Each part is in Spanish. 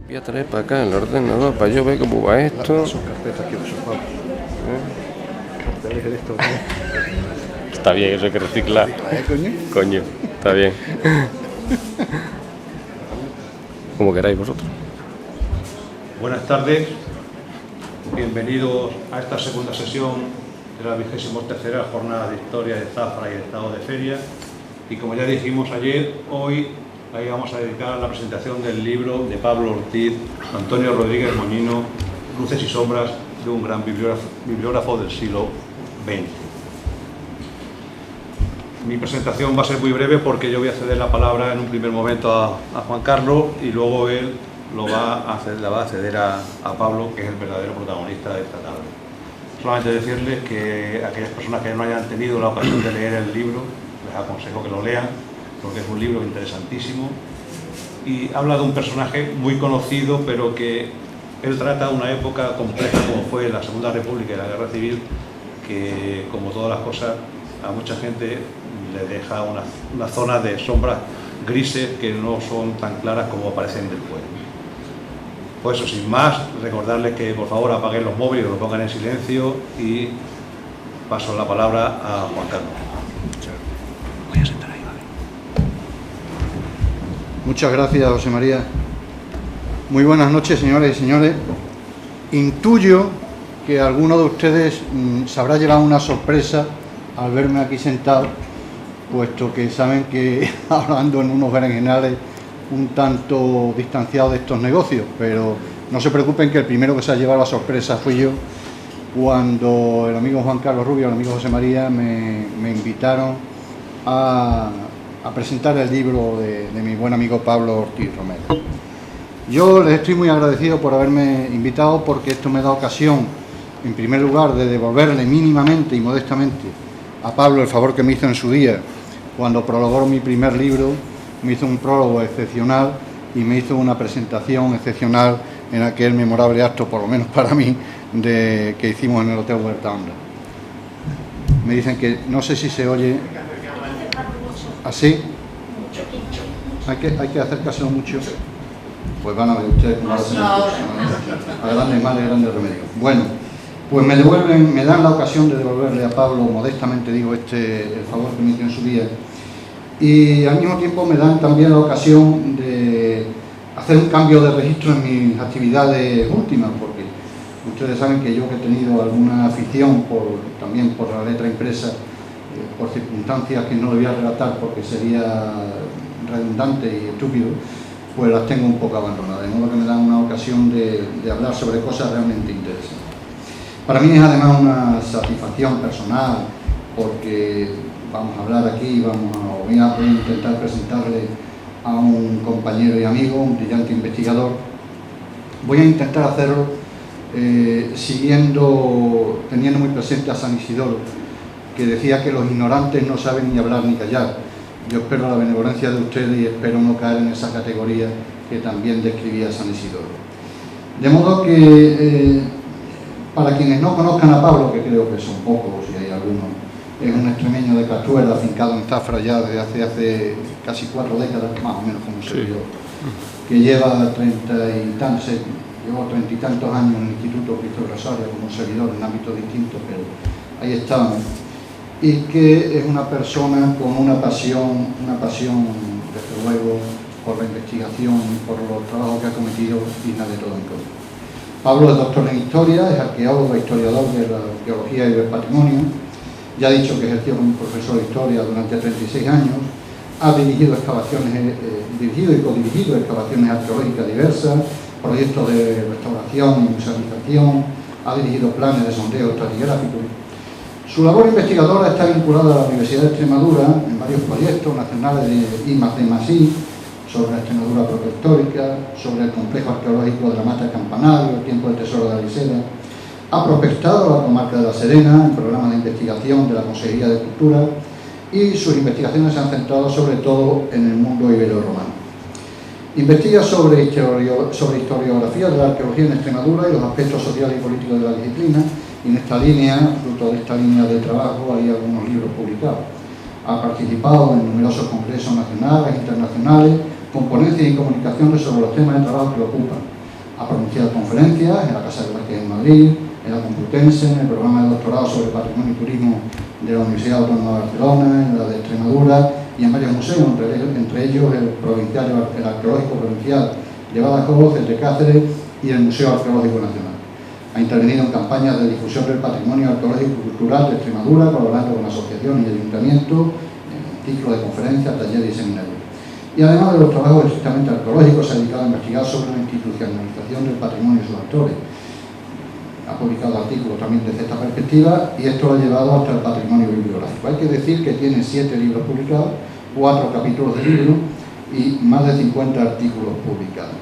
Voy a traer para acá el ordenador para yo ver cómo va esto. Son carpetas que uso, Pablo. Carteles de esto, ¿no? Está bien, eso hay que reciclar. Coño. Coño, está bien. Como queráis vosotros. Buenas tardes, bienvenidos a esta segunda sesión de la 23ª Jornada de Historia de Zafra y Estado de Feria. Y como ya dijimos ayer, hoy ahí vamos a dedicar a la presentación del libro de Pablo Ortiz, Antonio Rodríguez Moñino, Luces y sombras de un gran bibliógrafo del siglo XX. Mi presentación va a ser muy breve porque yo voy a ceder la palabra en un primer momento a Juan Carlos y luego él la va a ceder a Pablo, que es el verdadero protagonista de esta tarde. Solamente decirles que a aquellas personas que no hayan tenido la ocasión de leer el libro, les aconsejo que lo lean, porque es un libro interesantísimo y habla de un personaje muy conocido, pero que él trata una época compleja como fue la Segunda República y la Guerra Civil, que como todas las cosas a mucha gente le deja una zona de sombras grises que no son tan claras como aparecen después. Pues eso, sin más, recordarles que por favor apaguen los móviles, lo pongan en silencio y paso la palabra a Juan Carlos. Voy a sentar ahí, ¿vale? Muchas gracias, José María. Muy buenas noches, señores y señores. Intuyo que alguno de ustedes se habrá llevado una sorpresa al verme aquí sentado, puesto que saben que hablando en unos berenjenales un tanto distanciado de estos negocios, pero no se preocupen que el primero que se ha llevado la sorpresa fui yo cuando el amigo Juan Carlos Rubio y el amigo José María me invitaron a presentar el libro de mi buen amigo Pablo Ortiz Romero. Yo les estoy muy agradecido por haberme invitado, porque esto me da ocasión, en primer lugar, de devolverle mínimamente y modestamente a Pablo el favor que me hizo en su día cuando prologó mi primer libro. Me hizo un prólogo excepcional y me hizo una presentación excepcional en aquel memorable acto, por lo menos para mí, que hicimos en el Hotel Huerta Honda. Me dicen que no sé si se oye así. Hay que acercárselo mucho. Pues van a ver ustedes cómo hacen el curso, ¿no? A grandes males, grandes remedios. Bueno, pues me dan la ocasión de devolverle a Pablo, modestamente digo, el favor que me hizo en su día. Y al mismo tiempo me dan también la ocasión de hacer un cambio de registro en mis actividades últimas, porque ustedes saben que yo, que he tenido alguna afición también por la letra impresa, por circunstancias que no le voy a relatar porque sería redundante y estúpido, pues las tengo un poco abandonadas, de modo que me dan una ocasión de hablar sobre cosas realmente interesantes. Para mí es además una satisfacción personal, porque vamos a hablar aquí, voy a intentar presentarle a un compañero y amigo, un brillante investigador. Voy a intentar hacerlo teniendo muy presente a San Isidoro, que decía que los ignorantes no saben ni hablar ni callar. Yo espero la benevolencia de ustedes y espero no caer en esa categoría que también describía San Isidoro. De modo que, para quienes no conozcan a Pablo, que creo que son pocos, si hay algunos, es un extremeño de Castuera, afincado en Zafra ya desde hace casi 4 décadas, más o menos como un servidor, que lleva 30 y tantos años en el Instituto Cristo Rosario como servidor en ámbitos distintos, pero ahí estamos, y que es una persona con una pasión, desde luego, por la investigación y por los trabajos que ha cometido, digna de todo encontro. Pablo es doctor en Historia, es arqueólogo e historiador de la arqueología y del patrimonio. Ya he dicho que ejerció como profesor de Historia durante 36 años, ha dirigido y codirigido excavaciones arqueológicas diversas, proyectos de restauración y musealización, ha dirigido planes de sondeo estratigráfico. Su labor investigadora está vinculada a la Universidad de Extremadura en varios proyectos nacionales de I+D+I, sobre la Extremadura protohistórica, sobre el complejo arqueológico de la Mata Campanario, el tiempo del tesoro de Aliseda. Ha prospectado la comarca de La Serena en programas de investigación de la Consejería de Cultura, y sus investigaciones se han centrado sobre todo en el mundo ibero-romano. Investiga sobre historiografía de la arqueología en Extremadura y los aspectos sociales y políticos de la disciplina, y en esta línea, fruto de esta línea de trabajo, hay algunos libros publicados. Ha participado en numerosos congresos nacionales e internacionales con ponencias y comunicaciones sobre los temas de trabajo que lo ocupan. Ha pronunciado conferencias en la Casa de Huestes en Madrid, en la Complutense, en el programa de doctorado sobre patrimonio y turismo de la Universidad Autónoma de Barcelona, en la de Extremadura y en varios museos, entre ellos el Arqueológico Provincial de Badajoz, el de Cáceres y el Museo Arqueológico Nacional. Ha intervenido en campañas de difusión del patrimonio arqueológico y cultural de Extremadura, colaborando con asociaciones y ayuntamientos, en ciclos de conferencias, talleres y seminarios. Y además de los trabajos estrictamente arqueológicos, se ha dedicado a investigar sobre la institucionalización del patrimonio y sus actores. Ha publicado artículos también desde esta perspectiva y esto lo ha llevado hasta el patrimonio bibliográfico. Hay que decir que tiene 7 libros publicados, 4 capítulos de libro y más de 50 artículos publicados.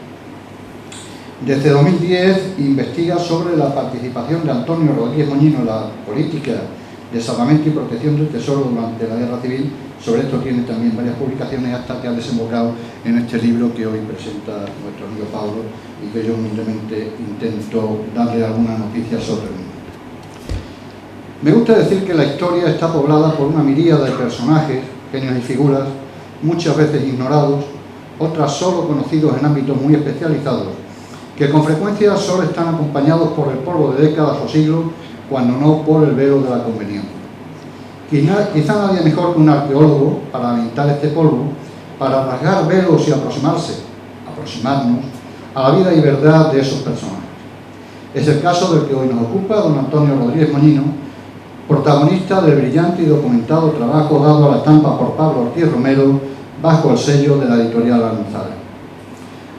Desde 2010 investiga sobre la participación de Antonio Rodríguez Moñino en la política de salvamento y protección del tesoro durante la Guerra Civil. Sobre esto tiene también varias publicaciones hasta que ha desembocado en este libro que hoy presenta nuestro amigo Pablo y que yo humildemente intento darle alguna noticia sobre él. Me gusta decir que la historia está poblada por una miríada de personajes, genios y figuras, muchas veces ignorados, otras solo conocidos en ámbitos muy especializados, que con frecuencia solo están acompañados por el polvo de décadas o siglos, cuando no por el velo de la conveniencia. Quizá nadie mejor que un arqueólogo para aventar este polvo, para rasgar velos y aproximarnos a la vida y verdad de esos personajes. Es el caso del que hoy nos ocupa, don Antonio Rodríguez Moñino, protagonista del brillante y documentado trabajo dado a la estampa por Pablo Ortiz Romero bajo el sello de la editorial Almanzara.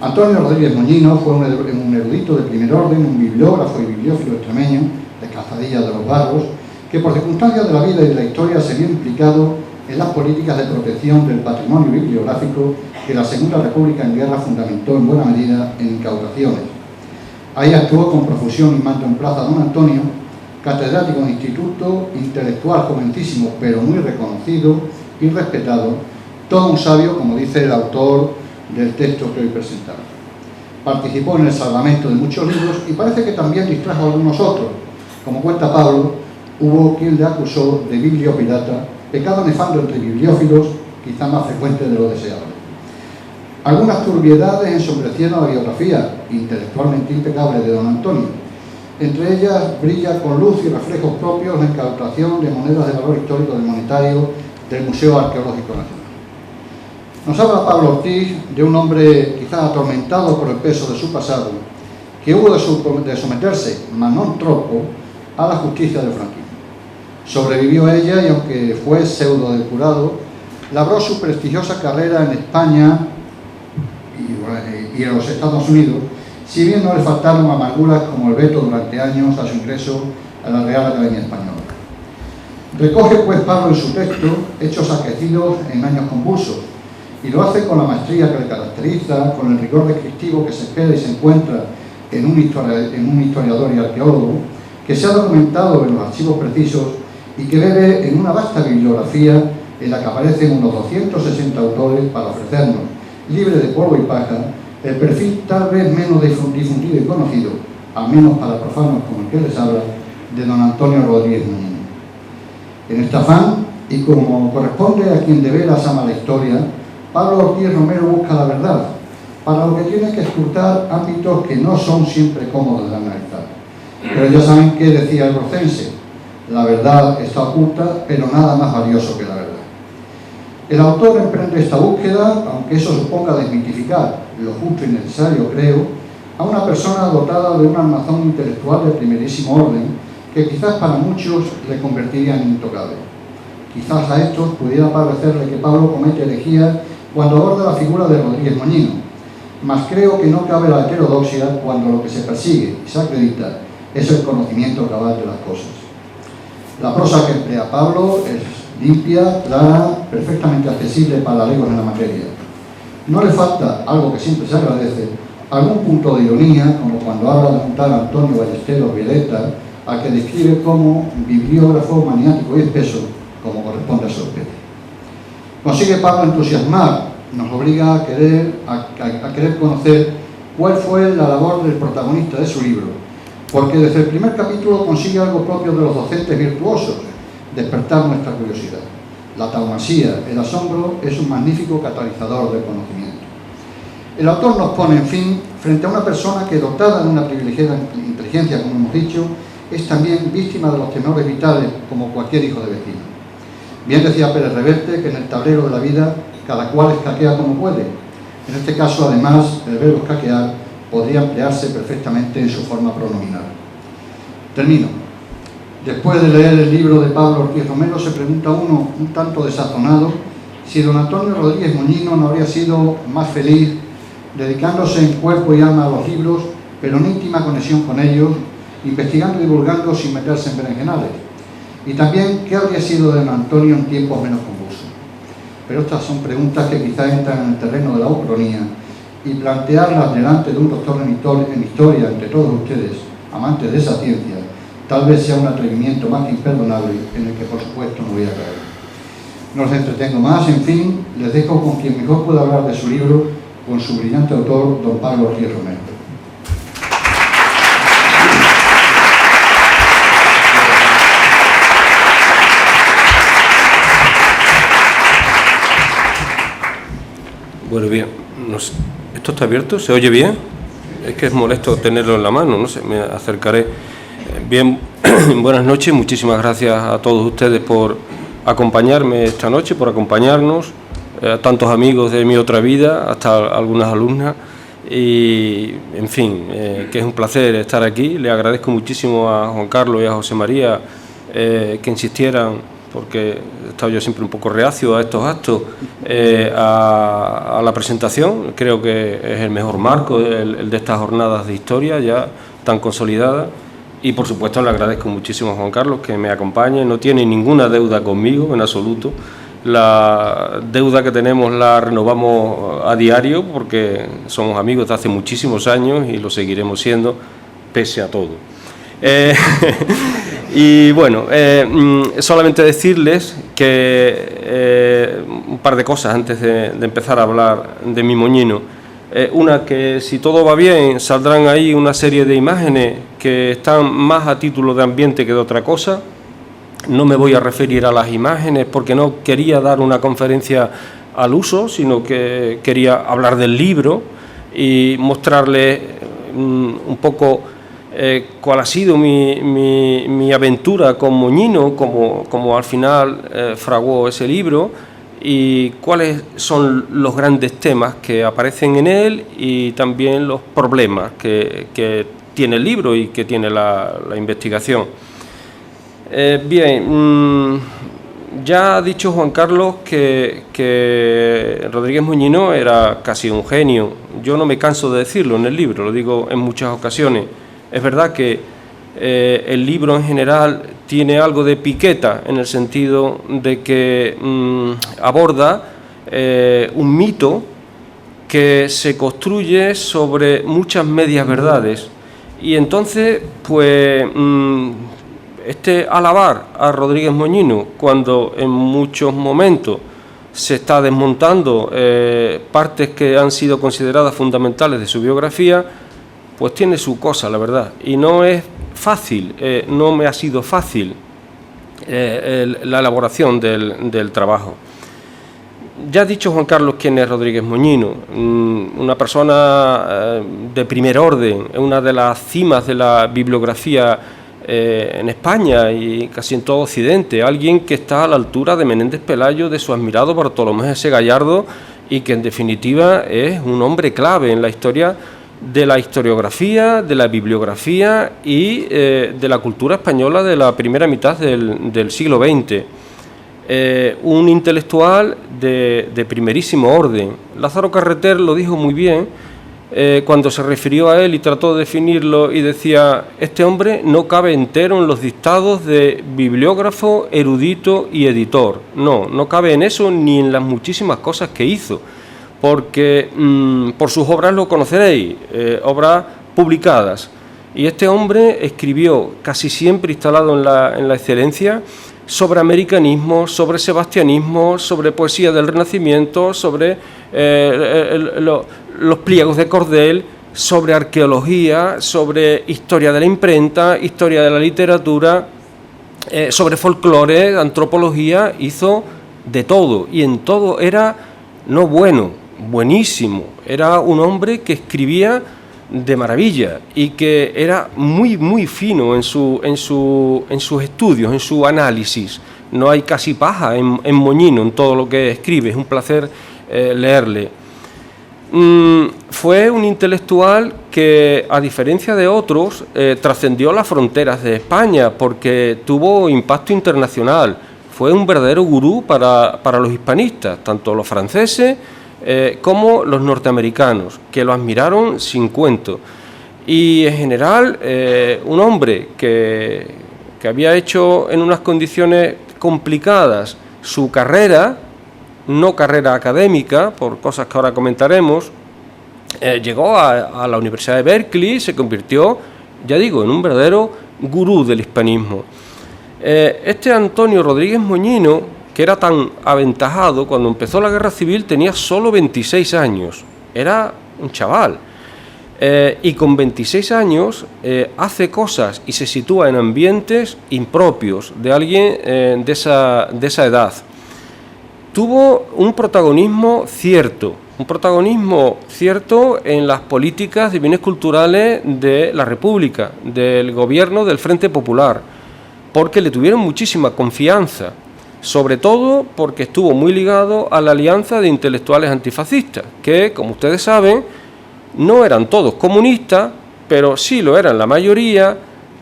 Antonio Rodríguez Moñino fue un erudito de primer orden, un bibliógrafo y bibliófilo extremeño de Calzadilla de los Barros, que por circunstancias de la vida y de la historia se vio implicado en las políticas de protección del patrimonio bibliográfico que la Segunda República en guerra fundamentó en buena medida en incautaciones. Ahí actuó con profusión y mando en plaza don Antonio, catedrático de instituto, intelectual jovencísimo pero muy reconocido y respetado, todo un sabio, como dice el autor del texto que hoy presentamos. Participó en el salvamento de muchos libros y parece que también distrajo a algunos otros. Como cuenta Pablo, hubo quien le acusó de bibliopirata, pecado nefando entre bibliófilos, quizá más frecuente de lo deseable. Algunas turbiedades ensombrecieron la biografía intelectualmente impecable de don Antonio. Entre ellas brilla con luz y reflejos propios la incautación de monedas de valor histórico del monetario del Museo Arqueológico Nacional. Nos habla Pablo Ortiz de un hombre quizás atormentado por el peso de su pasado, que hubo de someterse, mas non troppo, a la justicia del franquismo. Sobrevivió a ella y aunque fue pseudo depurado, labró su prestigiosa carrera en España y en los Estados Unidos, si bien no le faltaron amarguras como el veto durante años a su ingreso a la Real Academia Española. Recoge pues Pablo en su texto hechos acaecidos en años convulsos, y lo hace con la maestría que le caracteriza, con el rigor descriptivo que se espera y se encuentra en un historiador y arqueólogo, que se ha documentado en los archivos precisos y que bebe en una vasta bibliografía en la que aparecen unos 260 autores para ofrecernos, libre de polvo y paja, el perfil tal vez menos difundido y conocido, al menos para profanos como el que les habla, de don Antonio Rodríguez Moñino. En este afán, y como corresponde a quien de veras ama la historia, Pablo Ortiz Romero busca la verdad, para lo que tiene que escrutar ámbitos que no son siempre cómodos de analizar. Pero ya saben qué decía el brocense: la verdad está oculta, pero nada más valioso que la verdad. El autor emprende esta búsqueda, aunque eso suponga desmitificar lo justo y necesario, creo, a una persona dotada de un armazón intelectual de primerísimo orden, que quizás para muchos le convertiría en intocable. Quizás a estos pudiera parecerle que Pablo comete herejía cuando aborda la figura de Rodríguez Moñino, mas creo que no cabe la heterodoxia cuando lo que se persigue y se acredita es el conocimiento cabal de las cosas. La prosa que emplea Pablo es limpia, clara, perfectamente accesible para laicos en la materia. No le falta, algo que siempre se agradece, algún punto de ironía, como cuando habla de un tal Antonio Ballesteros Violeta, al que describe como bibliógrafo maniático y espeso, como corresponde a su especie. Consigue Pablo entusiasmar, nos obliga a querer conocer cuál fue la labor del protagonista de su libro, porque desde el primer capítulo consigue algo propio de los docentes virtuosos, despertar nuestra curiosidad. La taumasía, el asombro, es un magnífico catalizador del conocimiento. El autor nos pone, en fin, frente a una persona que, dotada de una privilegiada inteligencia, como hemos dicho, es también víctima de los temores vitales, como cualquier hijo de vecino. Bien decía Pérez Reverte que en el tablero de la vida cada cual escaquea como puede. En este caso, además, el verbo escaquear podría emplearse perfectamente en su forma pronominal. Termino. Después de leer el libro de Pablo Ortiz Romero, se pregunta uno, un tanto desazonado, si don Antonio Rodríguez Moñino no habría sido más feliz dedicándose en cuerpo y alma a los libros, pero en íntima conexión con ellos, investigando y divulgando sin meterse en berenjenales. Y también, ¿qué habría sido de don Antonio en tiempos menos convulsos? Pero estas son preguntas que quizás entran en el terreno de la ucronía, y plantearlas delante de un doctor en historia, entre todos ustedes, amantes de esa ciencia, tal vez sea un atrevimiento más que imperdonable, en el que por supuesto no voy a caer. No los entretengo más, en fin, les dejo con quien mejor pueda hablar de su libro, con su brillante autor, don Pablo Ortiz Romero. Bueno, bien, no sé, ¿esto está abierto? ¿Se oye bien? Es que es molesto tenerlo en la mano, no sé, me acercaré. Bien, buenas noches, muchísimas gracias a todos ustedes por acompañarme esta noche, por acompañarnos, a tantos amigos de mi otra vida, hasta algunas alumnas, y en fin, que es un placer estar aquí. Le agradezco muchísimo a Juan Carlos y a José María que insistieran, porque he estado yo siempre un poco reacio a estos actos, a la presentación. Creo que es el mejor marco, el de estas jornadas de historia ya tan consolidadas. Y por supuesto le agradezco muchísimo a Juan Carlos que me acompañe. No tiene ninguna deuda conmigo en absoluto. La deuda que tenemos la renovamos a diario porque somos amigos de hace muchísimos años y lo seguiremos siendo pese a todo. Y bueno, solamente decirles que un par de cosas antes de empezar a hablar de mi moñino. Una, que si todo va bien saldrán ahí una serie de imágenes que están más a título de ambiente que de otra cosa. No me voy a referir a las imágenes porque no quería dar una conferencia al uso, sino que quería hablar del libro y mostrarles un poco cuál ha sido mi aventura con Moñino, como al final fraguó ese libro, y cuáles son los grandes temas que aparecen en él y también los problemas que tiene el libro y que tiene la investigación. Bien, ya ha dicho Juan Carlos que Rodríguez Moñino era casi un genio. Yo no me canso de decirlo en el libro, lo digo en muchas ocasiones. Es verdad que el libro en general tiene algo de piqueta en el sentido de que aborda un mito que se construye sobre muchas medias verdades, y entonces pues alabar a Rodríguez Moñino cuando en muchos momentos se está desmontando partes que han sido consideradas fundamentales de su biografía, pues tiene su cosa, la verdad, y no es fácil, no me ha sido fácil la elaboración del trabajo. Ya ha dicho Juan Carlos quién es Rodríguez Moñino, una persona de primer orden, una de las cimas de la bibliografía en España y casi en todo Occidente, alguien que está a la altura de Menéndez Pelayo, de su admirado Bartolomé S. Gallardo, y que en definitiva es un hombre clave en la historia de la historiografía, de la bibliografía y de la cultura española de la primera mitad del siglo XX. Un intelectual de primerísimo orden. Lázaro Carreter lo dijo muy bien cuando se refirió a él y trató de definirlo y decía: este hombre no cabe entero en los dictados de bibliógrafo, erudito y editor. No cabe en eso ni en las muchísimas cosas que hizo, porque por sus obras lo conoceréis, obras publicadas. Y este hombre escribió, casi siempre instalado en la excelencia, sobre americanismo, sobre sebastianismo, sobre poesía del Renacimiento, sobre los pliegos de cordel, sobre arqueología, sobre historia de la imprenta, historia de la literatura, sobre folclore, antropología. Hizo de todo, y en todo era no bueno, buenísimo, era un hombre que escribía de maravilla y que era muy fino en sus estudios, en su análisis. No hay casi paja en Moñino, en todo lo que escribe, es un placer leerle. Fue un intelectual que, a diferencia de otros, trascendió las fronteras de España porque tuvo impacto internacional. Fue un verdadero gurú para los hispanistas, tanto los franceses como los norteamericanos, que lo admiraron sin cuento. Y en general, un hombre que había hecho en unas condiciones complicadas su carrera, no carrera académica, por cosas que ahora comentaremos, llegó a la Universidad de Berkeley y se convirtió, ya digo, en un verdadero gurú del hispanismo. Este Antonio Rodríguez Moñino, que era tan aventajado, cuando empezó la Guerra Civil tenía solo 26 años, era un chaval, y con 26 años hace cosas y se sitúa en ambientes impropios de alguien de esa edad. Tuvo un protagonismo cierto en las políticas de bienes culturales de la República, del gobierno del Frente Popular, porque le tuvieron muchísima confianza, sobre todo porque estuvo muy ligado a la Alianza de Intelectuales Antifascistas, que, como ustedes saben, no eran todos comunistas, pero sí lo eran la mayoría,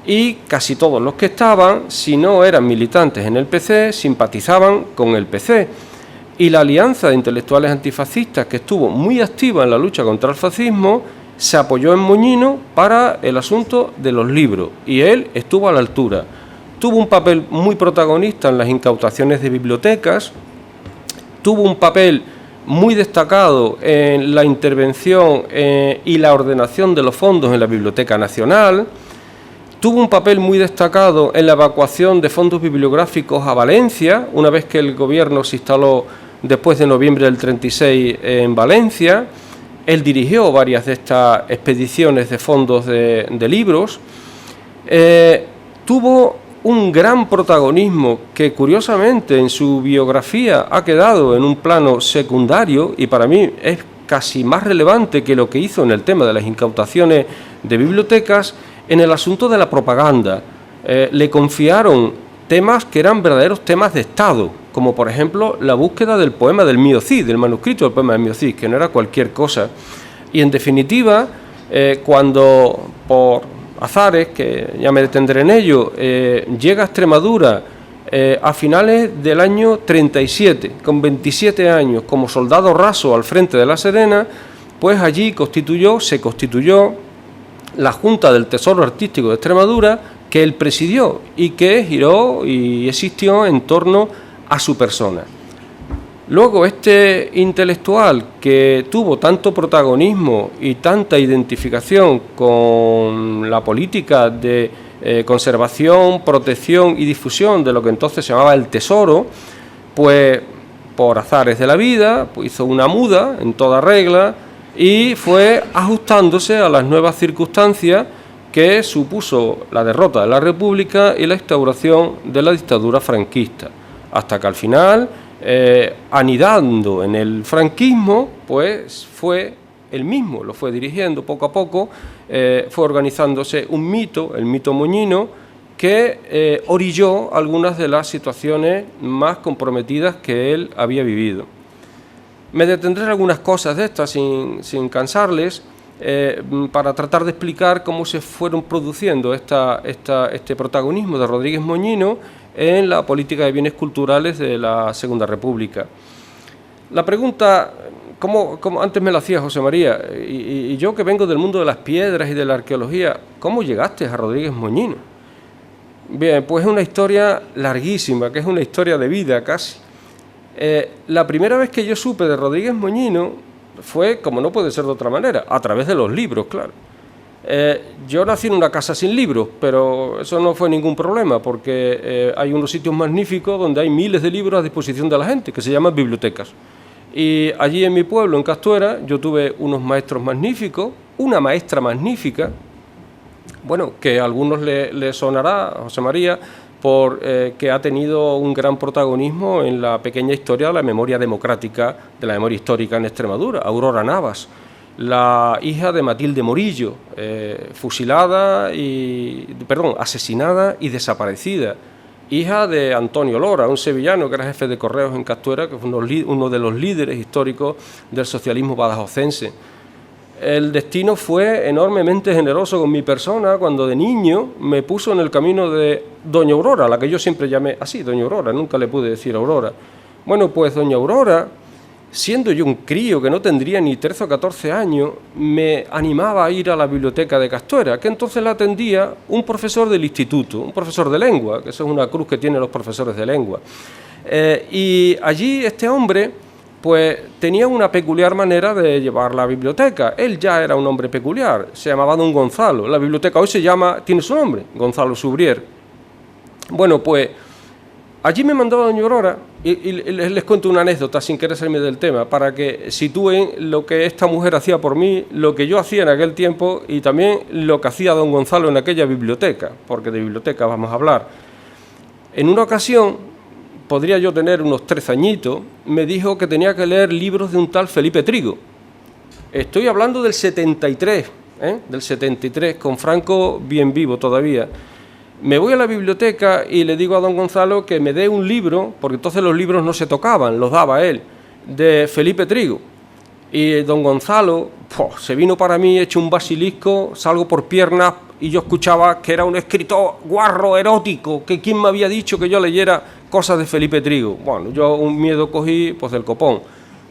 y casi todos los que estaban, si no eran militantes en el PC, simpatizaban con el PC. Y la Alianza de Intelectuales Antifascistas, que estuvo muy activa en la lucha contra el fascismo, se apoyó en Moñino para el asunto de los libros, y él estuvo a la altura. Tuvo un papel muy protagonista en las incautaciones de bibliotecas, tuvo un papel muy destacado en la intervención y la ordenación de los fondos en la Biblioteca Nacional, tuvo un papel muy destacado en la evacuación de fondos bibliográficos a Valencia, una vez que el gobierno se instaló después de noviembre del 36 en Valencia. Él dirigió varias de estas expediciones de fondos de libros. Tuvo un gran protagonismo que, curiosamente, en su biografía ha quedado en un plano secundario y para mí es casi más relevante que lo que hizo en el tema de las incautaciones de bibliotecas, en el asunto de la propaganda. Le confiaron temas que eran verdaderos temas de Estado, como por ejemplo la búsqueda del poema del Mío Cid, del manuscrito del poema del Mío Cid, que no era cualquier cosa. Y en definitiva, cuando por azares, que ya me detendré en ello, llega a Extremadura a finales del año 37, con 27 años, como soldado raso al frente de La Serena, pues allí se constituyó la Junta del Tesoro Artístico de Extremadura, que él presidió y que giró y existió en torno a su persona. Luego, este intelectual que tuvo tanto protagonismo y tanta identificación con la política de conservación, protección y difusión de lo que entonces se llamaba el Tesoro, pues por azares de la vida, pues hizo una muda en toda regla y fue ajustándose a las nuevas circunstancias que supuso la derrota de la República y la instauración de la dictadura franquista, hasta que al final, anidando en el franquismo, pues fue él mismo, lo fue dirigiendo poco a poco, fue organizándose un mito, el mito moñino, que orilló algunas de las situaciones más comprometidas que él había vivido. Me detendré en algunas cosas de estas sin cansarles, para tratar de explicar cómo se fueron produciendo este protagonismo de Rodríguez Moñino en la política de bienes culturales de la Segunda República. La pregunta, como antes me la hacía José María, y yo que vengo del mundo de las piedras y de la arqueología, ¿cómo llegaste a Rodríguez Moñino? Bien, pues es una historia larguísima, que es una historia de vida casi. La primera vez que yo supe de Rodríguez Moñino fue, como no puede ser de otra manera, a través de los libros, claro. Yo nací en una casa sin libros, pero eso no fue ningún problema, porque hay unos sitios magníficos donde hay miles de libros a disposición de la gente, que se llaman bibliotecas. Y allí en mi pueblo, en Castuera, yo tuve unos maestros magníficos, una maestra magnífica, bueno, que a algunos le sonará, José María, que ha tenido un gran protagonismo en la pequeña historia de la memoria democrática, de la memoria histórica en Extremadura, Aurora Navas, la hija de Matilde Morillo, asesinada y desaparecida, hija de Antonio Lora, un sevillano que era jefe de correos en Castuera, que fue uno de los líderes históricos del socialismo badajozense. El destino fue enormemente generoso con mi persona cuando de niño me puso en el camino de Doña Aurora, la que yo siempre llamé así, Doña Aurora, nunca le pude decir Aurora. Bueno, pues Doña Aurora, siendo yo un crío que no tendría ni 13 o 14 años, me animaba a ir a la biblioteca de Castuera, que entonces la atendía un profesor del instituto, un profesor de lengua, que eso es una cruz que tienen los profesores de lengua. Y allí este hombre pues tenía una peculiar manera de llevar la biblioteca. Él ya era un hombre peculiar, se llamaba Don Gonzalo. La biblioteca hoy tiene su nombre, Gonzalo Subrier. Bueno, pues allí me mandaba Doña Aurora, y les cuento una anécdota sin querer salirme del tema, para que sitúen lo que esta mujer hacía por mí, lo que yo hacía en aquel tiempo y también lo que hacía Don Gonzalo en aquella biblioteca, porque de biblioteca vamos a hablar. En una ocasión, podría yo tener unos 13 añitos, me dijo que tenía que leer libros de un tal Felipe Trigo. Estoy hablando del 73, del 73, con Franco bien vivo todavía. Me voy a la biblioteca y le digo a don Gonzalo que me dé un libro, porque entonces los libros no se tocaban, los daba él, de Felipe Trigo. Y don Gonzalo se vino para mí hecho un basilisco, salgo por piernas y yo escuchaba que era un escritor guarro, erótico, que quién me había dicho que yo leyera cosas de Felipe Trigo. Bueno, yo un miedo cogí pues del copón.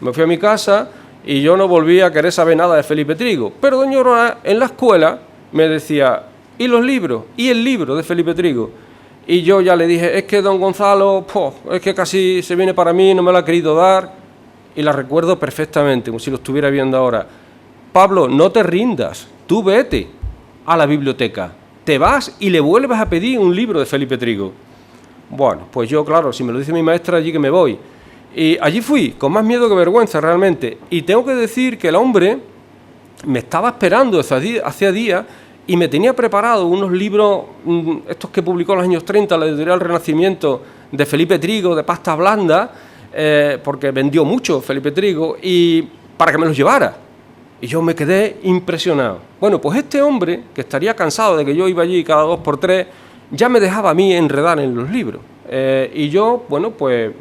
Me fui a mi casa y yo no volví a querer saber nada de Felipe Trigo. Pero doña Aurora en la escuela me decía, ¿y los libros? ¿Y el libro de Felipe Trigo? Y yo ya le dije, es que don Gonzalo, es que casi se viene para mí, no me lo ha querido dar. Y la recuerdo perfectamente, como si lo estuviera viendo ahora. Pablo, no te rindas, tú vete a la biblioteca, te vas y le vuelves a pedir un libro de Felipe Trigo. Bueno, pues yo, claro, si me lo dice mi maestra, allí que me voy. Y allí fui, con más miedo que vergüenza realmente. Y tengo que decir que el hombre me estaba esperando hacía días y me tenía preparado unos libros, estos que publicó en los años 30, la editorial Renacimiento, de Felipe Trigo, de pasta blanda, porque vendió mucho Felipe Trigo, y para que me los llevara. Y yo me quedé impresionado. Bueno, pues este hombre, que estaría cansado de que yo iba allí cada 2 por 3, ya me dejaba a mí enredar en los libros. Y yo, bueno, pues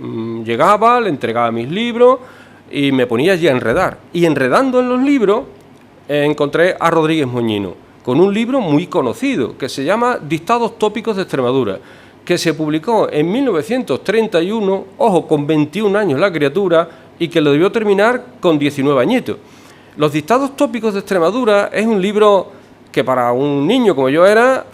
llegaba, le entregaba mis libros y me ponía allí a enredar. Y enredando en los libros, encontré a Rodríguez Moñino, con un libro muy conocido, que se llama Dictados tópicos de Extremadura, que se publicó en 1931, ojo, con 21 años la criatura, y que lo debió terminar con 19 añitos. Los Dictados tópicos de Extremadura es un libro que para un niño como yo era,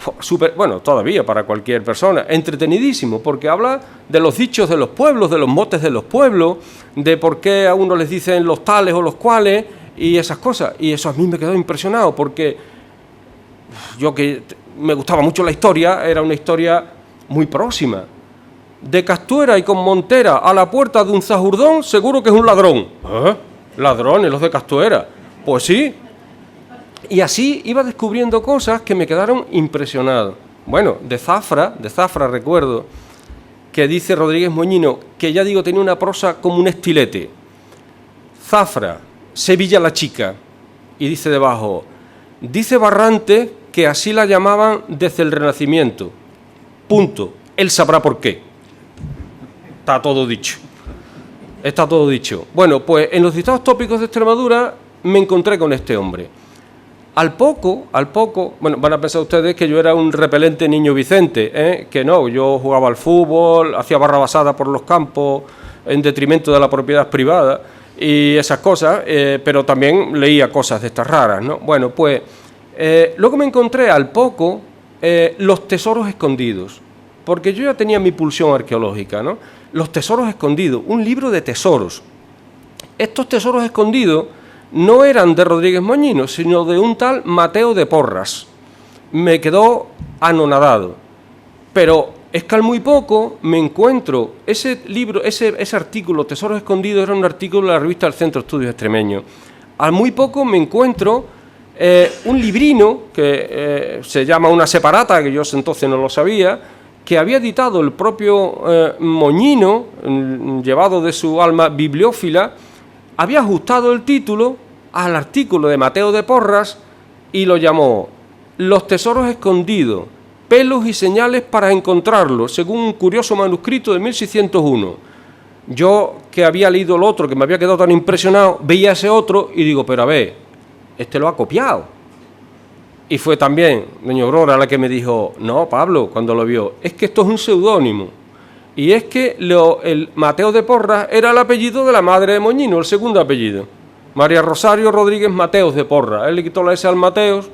bueno, todavía para cualquier persona, entretenidísimo, porque habla de los dichos de los pueblos, de los motes de los pueblos, de por qué a uno les dicen los tales o los cuales, y esas cosas. Y eso a mí me quedó impresionado, porque yo que me gustaba mucho la historia, era una historia muy próxima. De Castuera y con Montera a la puerta de un zahurdón, seguro que es un ladrón. ¿Eh? Ladrones, los de Castuera. Pues sí. Y así iba descubriendo cosas que me quedaron impresionados. Bueno, de Zafra recuerdo que dice Rodríguez Moñino, que ya digo, tenía una prosa como un estilete. Zafra, Sevilla la chica. Y dice debajo, dice Barrante que así la llamaban desde el Renacimiento. Punto. Él sabrá por qué. Está todo dicho. Está todo dicho. Bueno, pues en los Dictados tópicos de Extremadura me encontré con este hombre. Al poco, bueno, van a pensar ustedes que yo era un repelente niño Vicente, que no, yo jugaba al fútbol, hacía barra basada por los campos, en detrimento de la propiedad privada y esas cosas, pero también leía cosas de estas raras, ¿no? Bueno, pues luego me encontré al poco Los tesoros escondidos, porque yo ya tenía mi pulsión arqueológica, ¿no? Los tesoros escondidos, un libro de tesoros. Estos tesoros escondidos no eran de Rodríguez Moñino, sino de un tal Mateo de Porras. Me quedó anonadado. Pero es que al muy poco me encuentro ese libro, ese artículo, Tesoros Escondidos, era un artículo de la revista del Centro de Estudios Extremeños. Al muy poco me encuentro un librino que se llama Una separata, que yo entonces no lo sabía, que había editado el propio Moñino, llevado de su alma bibliófila, había ajustado el título al artículo de Mateo de Porras y lo llamó Los tesoros escondidos, pelos y señales para encontrarlos, según un curioso manuscrito de 1601. Yo, que había leído el otro, que me había quedado tan impresionado, veía ese otro y digo, pero a ver, este lo ha copiado. Y fue también doña Aurora la que me dijo, no, Pablo, cuando lo vio, es que esto es un seudónimo. Y es que el Mateo de Porras era el apellido de la madre de Moñino, el segundo apellido. María Rosario Rodríguez Mateos de Porras. Él le quitó la S al Mateos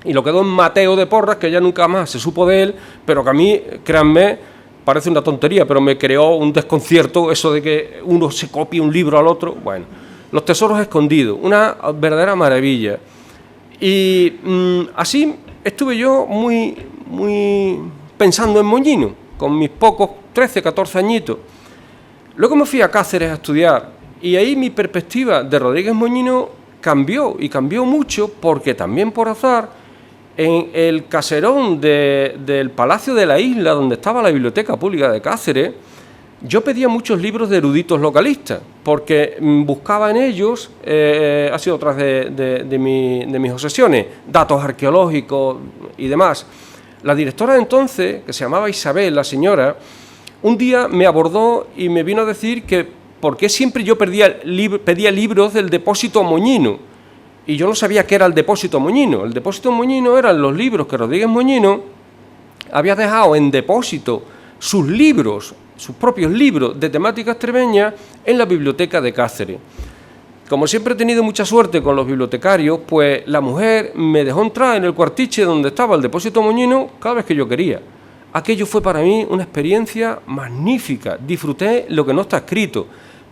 y lo quedó en Mateo de Porras, que ya nunca más se supo de él, pero que a mí, créanme, parece una tontería, pero me creó un desconcierto eso de que uno se copie un libro al otro. Bueno, Los tesoros escondidos, una verdadera maravilla. Y así estuve yo muy pensando en Moñino, con mis pocos 13, 14 añitos. Luego me fui a Cáceres a estudiar y ahí mi perspectiva de Rodríguez Moñino cambió, y cambió mucho, porque también por azar, en el caserón del Palacio de la Isla, donde estaba la Biblioteca Pública de Cáceres, yo pedía muchos libros de eruditos localistas, porque buscaba en ellos, ha sido otra de mis obsesiones, datos arqueológicos y demás. La directora de entonces, que se llamaba Isabel, la señora, un día me abordó y me vino a decir que por qué siempre yo pedía libros del depósito Moñino. Y yo no sabía qué era el depósito Moñino. El depósito Moñino eran los libros que Rodríguez Moñino había dejado en depósito, sus libros, sus propios libros de temática extremeña, en la biblioteca de Cáceres. Como siempre he tenido mucha suerte con los bibliotecarios, pues la mujer me dejó entrar en el cuartiche donde estaba el depósito Moñino cada vez que yo quería. Aquello fue para mí una experiencia magnífica. Disfruté lo que no está escrito,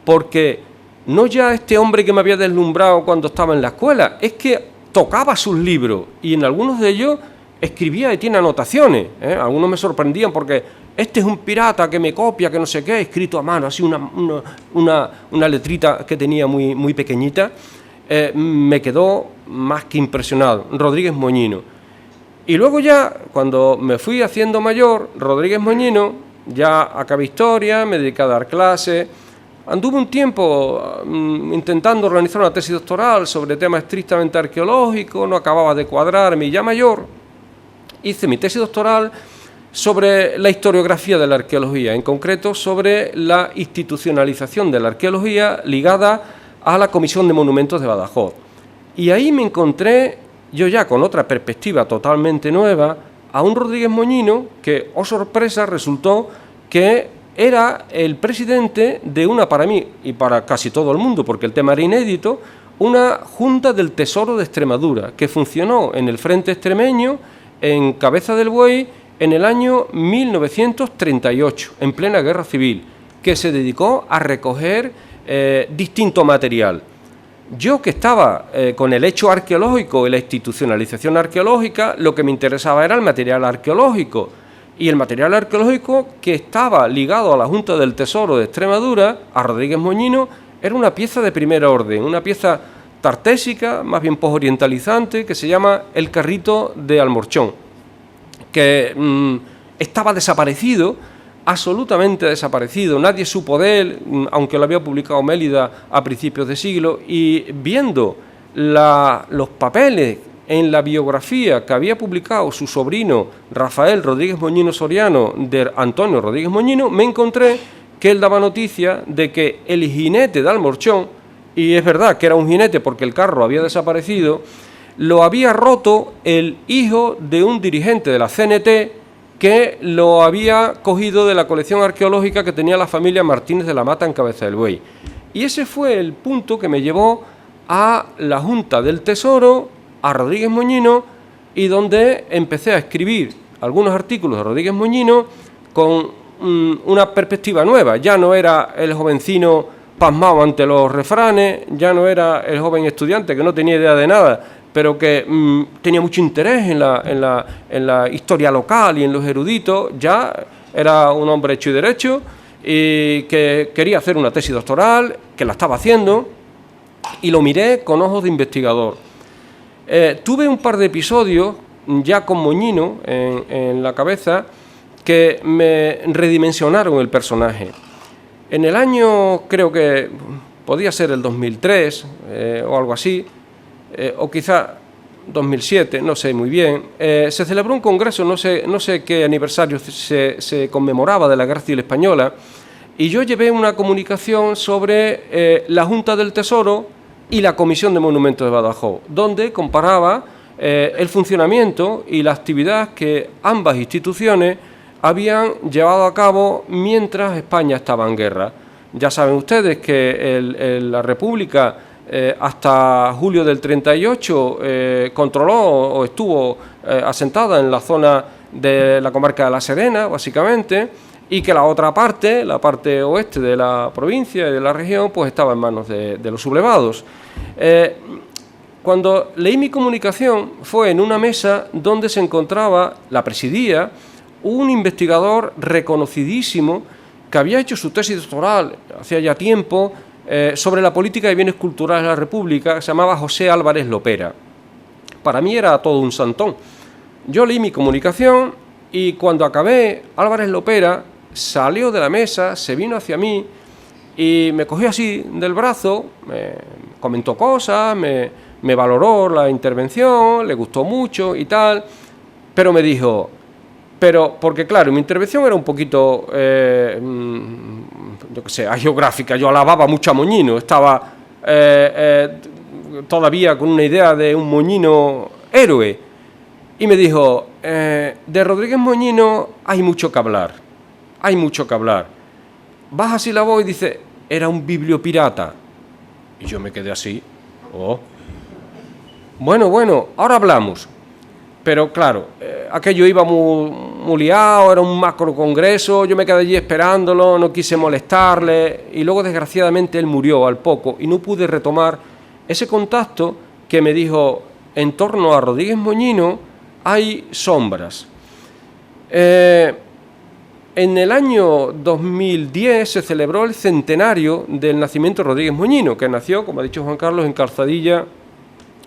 porque no ya este hombre que me había deslumbrado cuando estaba en la escuela, es que tocaba sus libros y en algunos de ellos escribía y tiene anotaciones. Algunos me sorprendían porque este es un pirata que me copia, que no sé qué, escrito a mano, así una letrita que tenía muy pequeñita. Me quedó más que impresionado. Rodríguez Moñino. Y luego ya, cuando me fui haciendo mayor, Rodríguez Moñino, ya acabé historia, me dediqué a dar clases. Anduve un tiempo intentando organizar una tesis doctoral sobre temas estrictamente arqueológicos, no acababa de cuadrarme, y ya mayor hice mi tesis doctoral sobre la historiografía de la arqueología, en concreto sobre la institucionalización de la arqueología ligada a la Comisión de Monumentos de Badajoz. Y ahí me encontré, yo ya con otra perspectiva totalmente nueva, a un Rodríguez Moñino que, oh sorpresa, resultó que era el presidente de una, para mí y para casi todo el mundo, porque el tema era inédito, una Junta del Tesoro de Extremadura, que funcionó en el frente extremeño, en Cabeza del Buey, en el año 1938, en plena guerra civil, que se dedicó a recoger distinto material. Yo, que estaba con el hecho arqueológico y la institucionalización arqueológica, lo que me interesaba era el material arqueológico. Y el material arqueológico que estaba ligado a la Junta del Tesoro de Extremadura, a Rodríguez Moñino, era una pieza de primer orden, una pieza tartésica, más bien posorientalizante, que se llama El Carrito de Almorchón, que estaba desaparecido, absolutamente desaparecido, nadie supo de él, aunque lo había publicado Mélida a principios de siglo, y viendo los papeles en la biografía que había publicado su sobrino Rafael Rodríguez Moñino Soriano de Antonio Rodríguez Moñino, me encontré que él daba noticia de que el jinete de Almorchón, y es verdad que era un jinete porque el carro había desaparecido, lo había roto el hijo de un dirigente de la CNT que lo había cogido de la colección arqueológica que tenía la familia Martínez de la Mata en Cabeza del Buey. Y ese fue el punto que me llevó a la Junta del Tesoro, a Rodríguez Moñino, y donde empecé a escribir algunos artículos de Rodríguez Moñino con una perspectiva nueva. Ya no era el jovencino pasmado ante los refranes, ya no era el joven estudiante que no tenía idea de nada, pero que tenía mucho interés en la historia local y en los eruditos. Ya era un hombre hecho y derecho y que quería hacer una tesis doctoral, que la estaba haciendo, y lo miré con ojos de investigador. Tuve un par de episodios ya con Moñino en la cabeza que me redimensionaron el personaje. En el año, creo que podía ser el 2003 o algo así, o quizá 2007, no sé muy bien, se celebró un congreso, no sé qué aniversario se conmemoraba de la Guerra Civil Española, y yo llevé una comunicación sobre la Junta del Tesoro y la Comisión de Monumentos de Badajoz, donde comparaba el funcionamiento y la actividad que ambas instituciones habían llevado a cabo mientras España estaba en guerra. Ya saben ustedes que la República hasta julio del 38 controló o estuvo asentada en la zona de la comarca de La Serena, básicamente, y que la otra parte, la parte oeste de la provincia y de la región, pues estaba en manos de los sublevados. Cuando leí mi comunicación fue en una mesa donde se encontraba, la presidía, un investigador reconocidísimo que había hecho su tesis doctoral hacía ya tiempo sobre la política de bienes culturales de la República, se llamaba José Álvarez Lopera. Para mí era todo un santón. Yo leí mi comunicación y cuando acabé, Álvarez Lopera salió de la mesa, se vino hacia mí y me cogió así del brazo, me comentó cosas, me valoró la intervención, le gustó mucho y tal, pero me dijo... porque claro, mi intervención era un poquito, yo qué sé, agiográfica, yo alababa mucho a Moñino, estaba todavía con una idea de un Moñino héroe, y me dijo, de Rodríguez Moñino hay mucho que hablar, baja así la voz y dice, era un bibliopirata, y yo me quedé así, bueno, ahora hablamos. Pero claro, aquello iba muy liado, era un macro congreso, yo me quedé allí esperándolo, no quise molestarle y luego desgraciadamente él murió al poco y no pude retomar ese contacto que me dijo, en torno a Rodríguez Moñino hay sombras. En el año 2010 se celebró el centenario del nacimiento de Rodríguez Moñino, que nació, como ha dicho Juan Carlos, en Calzadilla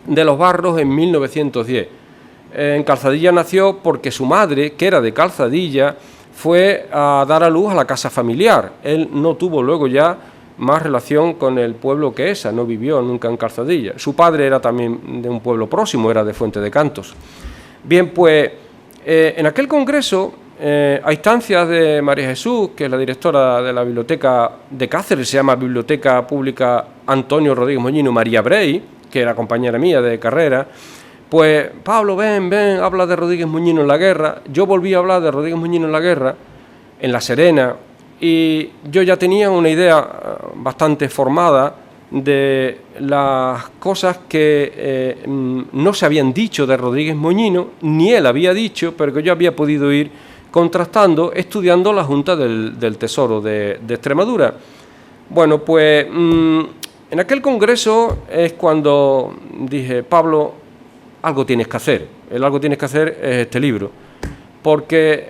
de los Barros en 1910. En Calzadilla nació porque su madre, que era de Calzadilla, fue a dar a luz a la casa familiar. Él no tuvo luego ya más relación con el pueblo que esa, no vivió nunca en Calzadilla. Su padre era también de un pueblo próximo, era de Fuente de Cantos. Bien, pues en aquel congreso, a instancias de María Jesús, que es la directora de la biblioteca de Cáceres, se llama Biblioteca Pública Antonio Rodríguez Moñino María Brey, que era compañera mía de carrera, pues, Pablo, ven, habla de Rodríguez Moñino en la guerra. Yo volví a hablar de Rodríguez Moñino en la guerra, en La Serena, y yo ya tenía una idea bastante formada de las cosas que no se habían dicho de Rodríguez Moñino, ni él había dicho, pero que yo había podido ir contrastando, estudiando la Junta del Tesoro de Extremadura. Bueno, pues en aquel congreso es cuando dije, Pablo, algo tienes que hacer. El algo tienes que hacer es este libro. Porque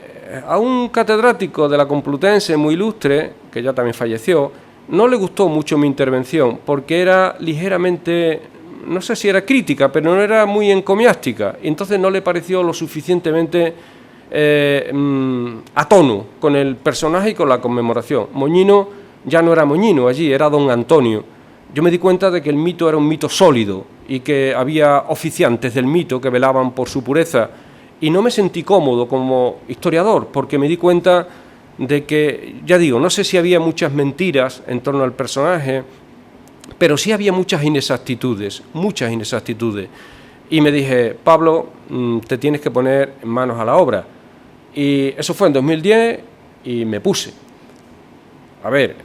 a un catedrático de la Complutense muy ilustre, que ya también falleció, no le gustó mucho mi intervención, porque era ligeramente, no sé si era crítica, pero no era muy encomiástica. Y entonces no le pareció lo suficientemente a tono con el personaje y con la conmemoración. Moñino ya no era Moñino allí, era don Antonio. Yo me di cuenta de que el mito era un mito sólido y que había oficiantes del mito que velaban por su pureza, y no me sentí cómodo como historiador, porque me di cuenta de que, ya digo, no sé si había muchas mentiras en torno al personaje, pero sí había muchas inexactitudes, y me dije, Pablo, te tienes que poner manos a la obra, y eso fue en 2010, y me puse. A ver,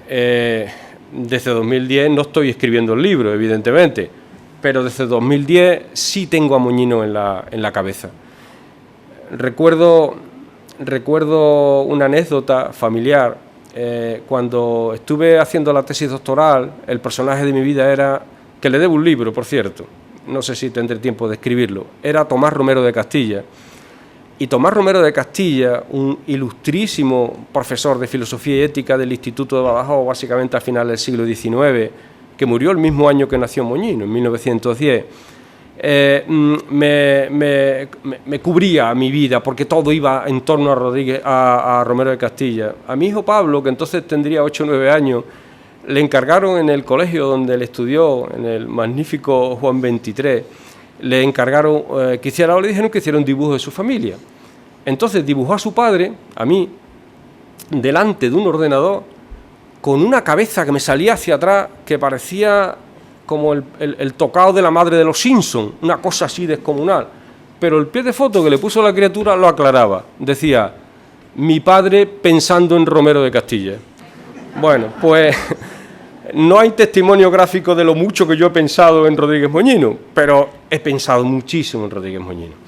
desde 2010 no estoy escribiendo el libro, evidentemente, pero desde 2010 sí tengo a Moñino en la cabeza. Recuerdo una anécdota familiar. Cuando estuve haciendo la tesis doctoral, el personaje de mi vida era, que le debo un libro, por cierto, no sé si tendré tiempo de escribirlo, era Tomás Romero de Castilla. Y Tomás Romero de Castilla, un ilustrísimo profesor de filosofía y ética del Instituto de Badajoz, básicamente al final del siglo XIX, que murió el mismo año que nació Moñino, en 1910, me cubría mi vida, porque todo iba en torno a Romero de Castilla. A mi hijo Pablo, que entonces tendría 8 o 9 años, le encargaron en el colegio donde él estudió, en el magnífico Juan 23, le encargaron que hiciera, o le dijeron que hiciera un dibujo de su familia. Entonces dibujó a su padre, a mí, delante de un ordenador, con una cabeza que me salía hacia atrás, que parecía como el tocado de la madre de los Simpsons, una cosa así descomunal. Pero el pie de foto que le puso la criatura lo aclaraba. Decía, mi padre pensando en Romero de Castilla. Bueno, pues no hay testimonio gráfico de lo mucho que yo he pensado en Rodríguez Moñino, pero he pensado muchísimo en Rodríguez Moñino.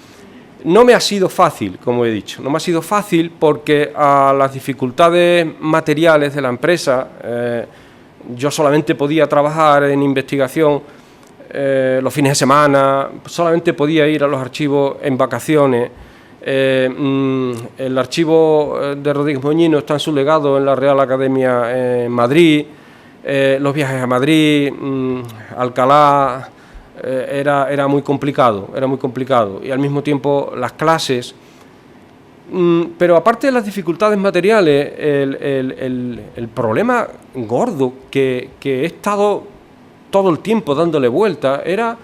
No me ha sido fácil, como he dicho, no me ha sido fácil porque a las dificultades materiales de la empresa, yo solamente podía trabajar en investigación los fines de semana, solamente podía ir a los archivos en vacaciones. El archivo de Rodríguez Moñino está en su legado en la Real Academia en Madrid, los viajes a Madrid, Alcalá, era muy complicado, y al mismo tiempo las clases. Pero aparte de las dificultades materiales, el problema gordo que he estado todo el tiempo dándole vuelta era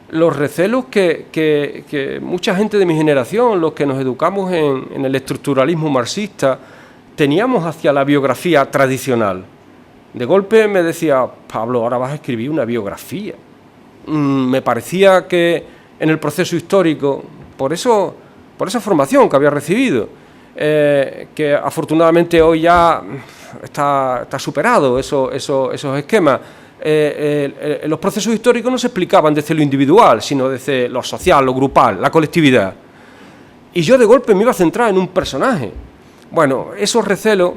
los recelos que mucha gente de mi generación, los que nos educamos en el estructuralismo marxista, teníamos hacia la biografía tradicional. De golpe me decía, Pablo, ahora vas a escribir una biografía. Me parecía que en el proceso histórico, por esa formación que había recibido, que afortunadamente hoy ya está superado esos esquemas. Los procesos históricos no se explicaban desde lo individual, sino desde lo social, lo grupal, la colectividad. Y yo de golpe me iba a centrar en un personaje. Bueno, esos recelos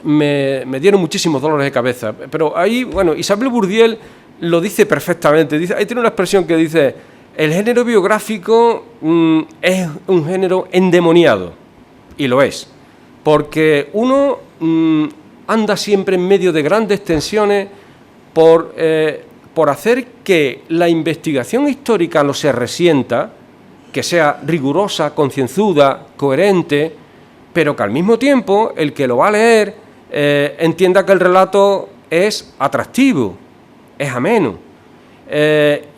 me dieron muchísimos dolores de cabeza. Pero ahí, bueno, Isabel Bourdiel lo dice perfectamente. Ahí tiene una expresión que dice: el género biográfico es un género endemoniado. Y lo es. Porque uno anda siempre en medio de grandes tensiones por hacer que la investigación histórica no se resienta, que sea rigurosa, concienzuda, coherente, pero que al mismo tiempo el que lo va a leer entienda que el relato es atractivo, es ameno,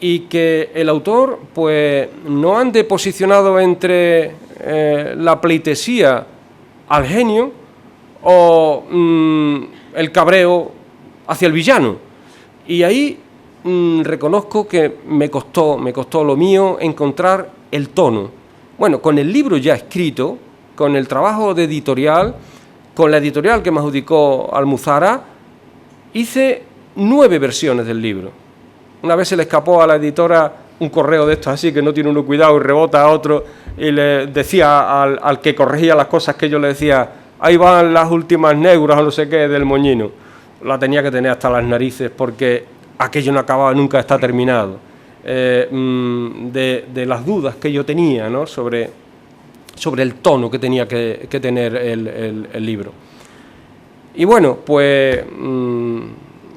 y que el autor pues no ande posicionado entre la pleitesía al genio o el cabreo hacia el villano. Y ahí reconozco que me costó lo mío encontrar el tono. Bueno, con el libro ya escrito, con el trabajo de editorial, con la editorial que me adjudicó Almuzara, hice 9 versiones del libro. Una vez se le escapó a la editora un correo de estos así, que no tiene uno cuidado y rebota a otro, y le decía al que corregía las cosas que yo le decía, ahí van las últimas neuras o no sé qué del Moñino. La tenía que tener hasta las narices porque aquello no acababa nunca, está terminado. De las dudas que yo tenía, ¿no?, sobre el tono que tenía que tener el libro. Y bueno, pues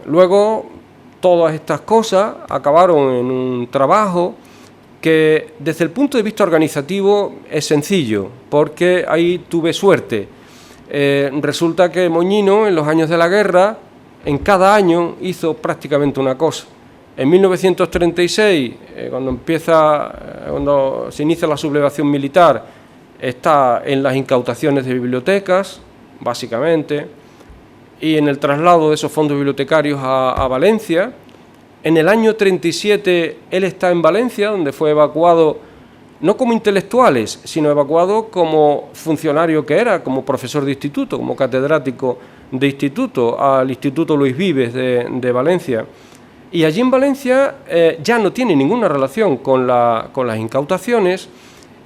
luego todas estas cosas acabaron en un trabajo que desde el punto de vista organizativo es sencillo, porque ahí tuve suerte. Resulta que Moñino, en los años de la guerra, en cada año hizo prácticamente una cosa. En 1936, cuando se inicia la sublevación militar, está en las incautaciones de bibliotecas, básicamente, y en el traslado de esos fondos bibliotecarios a Valencia. En el año 37 él está en Valencia, donde fue evacuado, no como intelectuales, sino evacuado como funcionario que era, como profesor de instituto, como catedrático de instituto, al Instituto Luis Vives de Valencia. Y allí en Valencia ya no tiene ninguna relación con las incautaciones,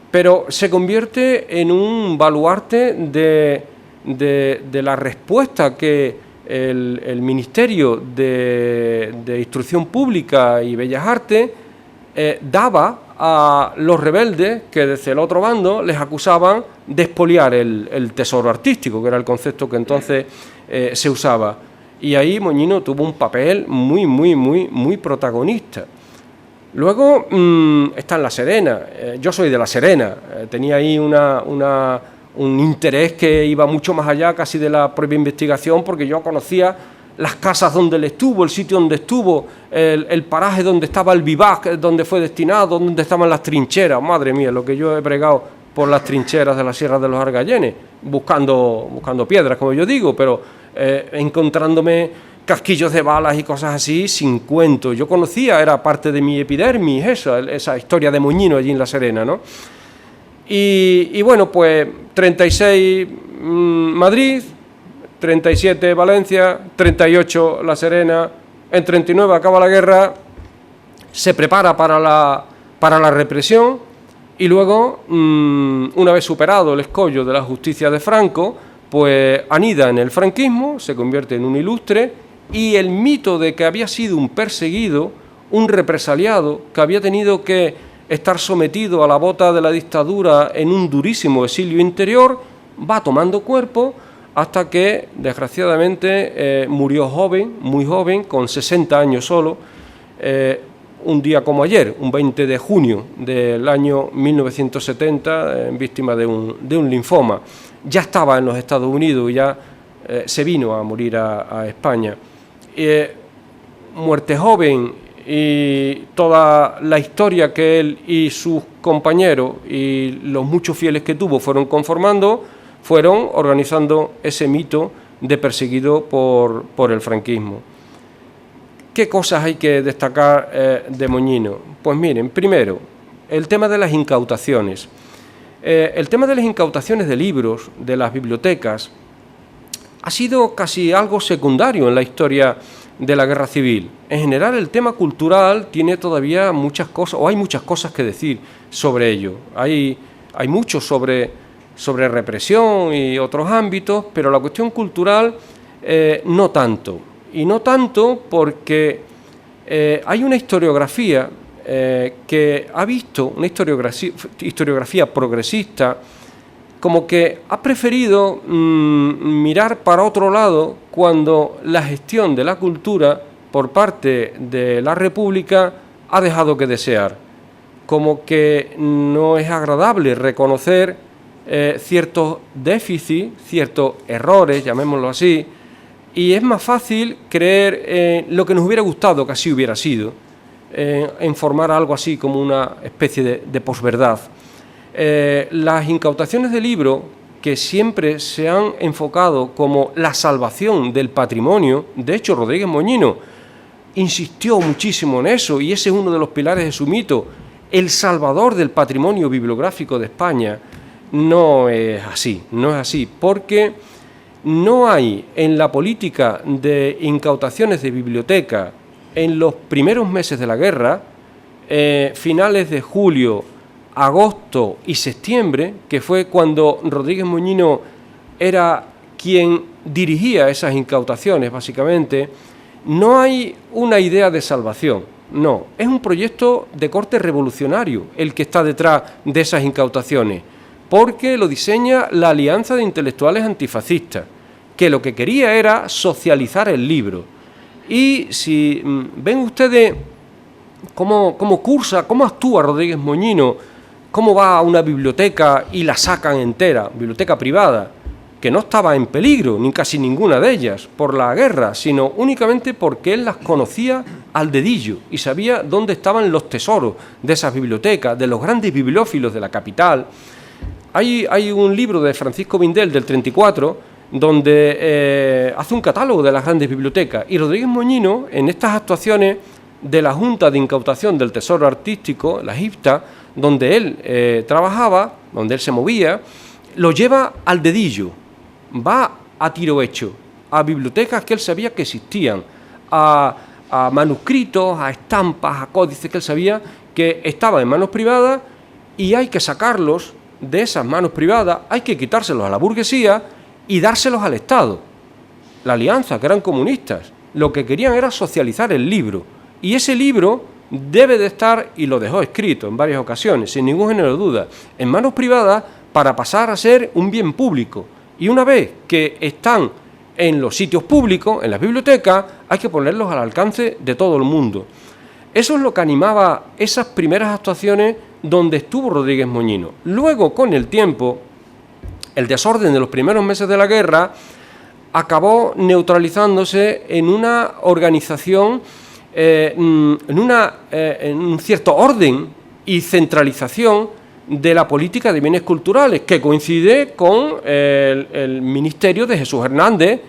pero se convierte en un baluarte de la respuesta que el Ministerio de Instrucción Pública y Bellas Artes daba a los rebeldes que desde el otro bando les acusaban de expoliar el tesoro artístico, que era el concepto que entonces se usaba. Y ahí Moñino tuvo un papel muy protagonista. Luego está en La Serena. Yo soy de La Serena. Tenía ahí un interés que iba mucho más allá casi de la propia investigación, porque yo conocía las casas donde él estuvo, el sitio donde estuvo, el paraje donde estaba el vivac, donde fue destinado, donde estaban las trincheras. Madre mía, lo que yo he bregado por las trincheras de la Sierra de los Argayenes, buscando piedras, como yo digo, pero encontrándome casquillos de balas y cosas así sin cuento. Yo conocía, era parte de mi epidermis, esa historia de Moñino allí en La Serena, ¿no? Y bueno, pues 36 Madrid, 37 Valencia, 38 La Serena, en 39 acaba la guerra, se prepara para la represión y luego, una vez superado el escollo de la justicia de Franco, pues anida en el franquismo, se convierte en un ilustre, y el mito de que había sido un perseguido, un represaliado, que había tenido que estar sometido a la bota de la dictadura en un durísimo exilio interior, va tomando cuerpo hasta que, desgraciadamente, murió joven, muy joven, con 60 años solo, un día como ayer, un 20 de junio del año 1970, víctima de un linfoma. Ya estaba en los Estados Unidos y ya se vino a morir a España. Muerte joven, y toda la historia que él y sus compañeros y los muchos fieles que tuvo fueron conformando, fueron organizando ese mito de perseguido por el franquismo. ¿Qué cosas hay que destacar de Moñino? Pues miren, primero, el tema de las incautaciones. El tema de las incautaciones de libros, de las bibliotecas, ha sido casi algo secundario en la historia de la guerra civil. En general, el tema cultural tiene todavía muchas cosas, o hay muchas cosas que decir sobre ello. Hay mucho sobre represión y otros ámbitos, pero la cuestión cultural no tanto. Y no tanto porque hay una historiografía que ha visto, una historiografía progresista, como que ha preferido mirar para otro lado cuando la gestión de la cultura por parte de la República ha dejado que desear. Como que no es agradable reconocer ciertos déficits, ciertos errores, llamémoslo así, y es más fácil creer en lo que nos hubiera gustado que así hubiera sido, en formar algo así como una especie de posverdad. Las incautaciones de libros, que siempre se han enfocado como la salvación del patrimonio, de hecho Rodríguez Moñino insistió muchísimo en eso, y ese es uno de los pilares de su mito, el salvador del patrimonio bibliográfico de España. No es así, porque no hay en la política de incautaciones de biblioteca en los primeros meses de la guerra, finales de julio, agosto y septiembre, que fue cuando Rodríguez Moñino era quien dirigía esas incautaciones, básicamente, no hay una idea de salvación, no, es un proyecto de corte revolucionario el que está detrás de esas incautaciones, porque lo diseña la Alianza de Intelectuales Antifascistas, que lo que quería era socializar el libro. Y si ven ustedes cómo cursa, cómo actúa Rodríguez Moñino, cómo va a una biblioteca y la sacan entera, biblioteca privada, que no estaba en peligro, ni casi ninguna de ellas, por la guerra, sino únicamente porque él las conocía al dedillo y sabía dónde estaban los tesoros de esas bibliotecas, de los grandes bibliófilos de la capital. Hay un libro de Francisco Bindel del 34, donde hace un catálogo de las grandes bibliotecas, y Rodríguez Moñino, en estas actuaciones de la Junta de Incautación del Tesoro Artístico, la JIPTA, donde él trabajaba, donde él se movía, lo lleva al dedillo, va a tiro hecho, a bibliotecas que él sabía que existían, a manuscritos, a estampas, a códices que él sabía que estaban en manos privadas, y hay que sacarlos de esas manos privadas, hay que quitárselos a la burguesía y dárselos al Estado. La Alianza, que eran comunistas, lo que querían era socializar el libro, y ese libro debe de estar, y lo dejó escrito en varias ocasiones, sin ningún género de duda, en manos privadas para pasar a ser un bien público. Y una vez que están en los sitios públicos, en las bibliotecas, hay que ponerlos al alcance de todo el mundo. Eso es lo que animaba esas primeras actuaciones donde estuvo Rodríguez Moñino. Luego, con el tiempo, el desorden de los primeros meses de la guerra acabó neutralizándose en una organización, en un cierto orden y centralización de la política de bienes culturales, que coincide con el ministerio de Jesús Hernández,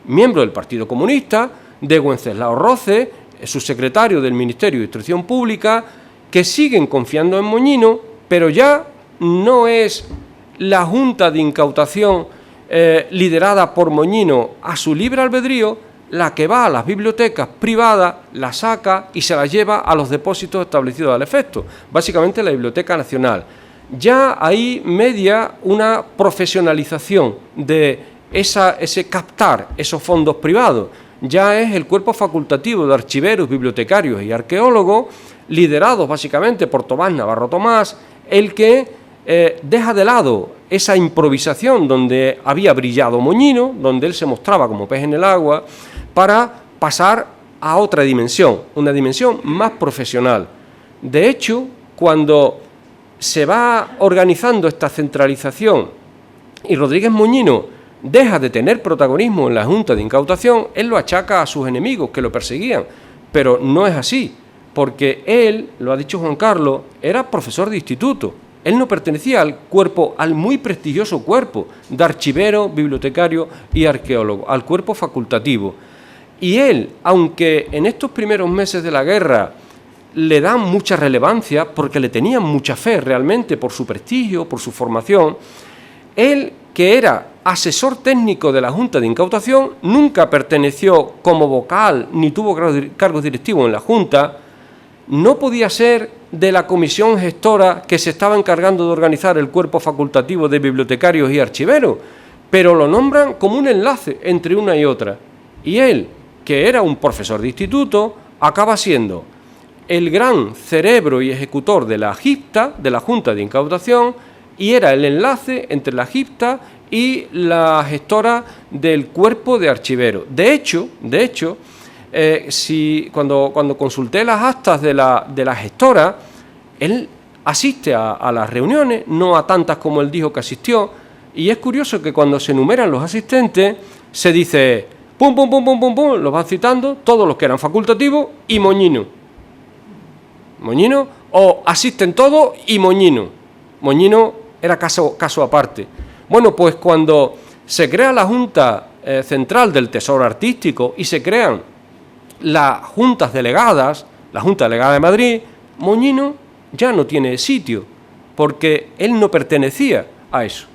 miembro del Partido Comunista, de Wenceslao Roce, subsecretario del Ministerio de Instrucción Pública, que siguen confiando en Moñino, pero ya no es la Junta de Incautación liderada por Moñino a su libre albedrío la que va a las bibliotecas privadas, la saca y se la lleva a los depósitos establecidos al efecto, básicamente la Biblioteca Nacional. Ya ahí media una profesionalización de ese captar esos fondos privados. Ya es el cuerpo facultativo de archiveros, bibliotecarios y arqueólogos, liderados básicamente por Tomás Navarro Tomás, el que deja de lado esa improvisación donde había brillado Moñino, donde él se mostraba como pez en el agua, para pasar a otra dimensión, una dimensión más profesional. De hecho, cuando se va organizando esta centralización y Rodríguez Moñino deja de tener protagonismo en la Junta de Incautación, él lo achaca a sus enemigos que lo perseguían, pero no es así, porque él, lo ha dicho Juan Carlos, era profesor de instituto. Él no pertenecía al muy prestigioso cuerpo de archivero, bibliotecario y arqueólogo, al cuerpo facultativo. Y él, aunque en estos primeros meses de la guerra le dan mucha relevancia, porque le tenían mucha fe realmente por su prestigio, por su formación, él, que era asesor técnico de la Junta de Incautación, nunca perteneció como vocal ni tuvo cargos directivos en la Junta, no podía ser de la comisión gestora que se estaba encargando de organizar el cuerpo facultativo de bibliotecarios y archiveros, pero lo nombran como un enlace entre una y otra. Y él, que era un profesor de instituto, acaba siendo el gran cerebro y ejecutor de la JIPTA, de la Junta de Incautación, y era el enlace entre la JIPTA y la gestora del cuerpo de archiveros. De hecho, cuando consulté las actas de la gestora, él asiste a las reuniones, no a tantas como él dijo que asistió, y es curioso que cuando se enumeran los asistentes, se dice, pum, pum, pum, pum, pum, pum, los van citando, todos los que eran facultativos, y Moñino, o asisten todos y Moñino era caso aparte. Bueno, pues cuando se crea la Junta Central del Tesoro Artístico y se crean las juntas delegadas, la Junta Delegada de Madrid, Moñino ya no tiene sitio, porque él no pertenecía a eso.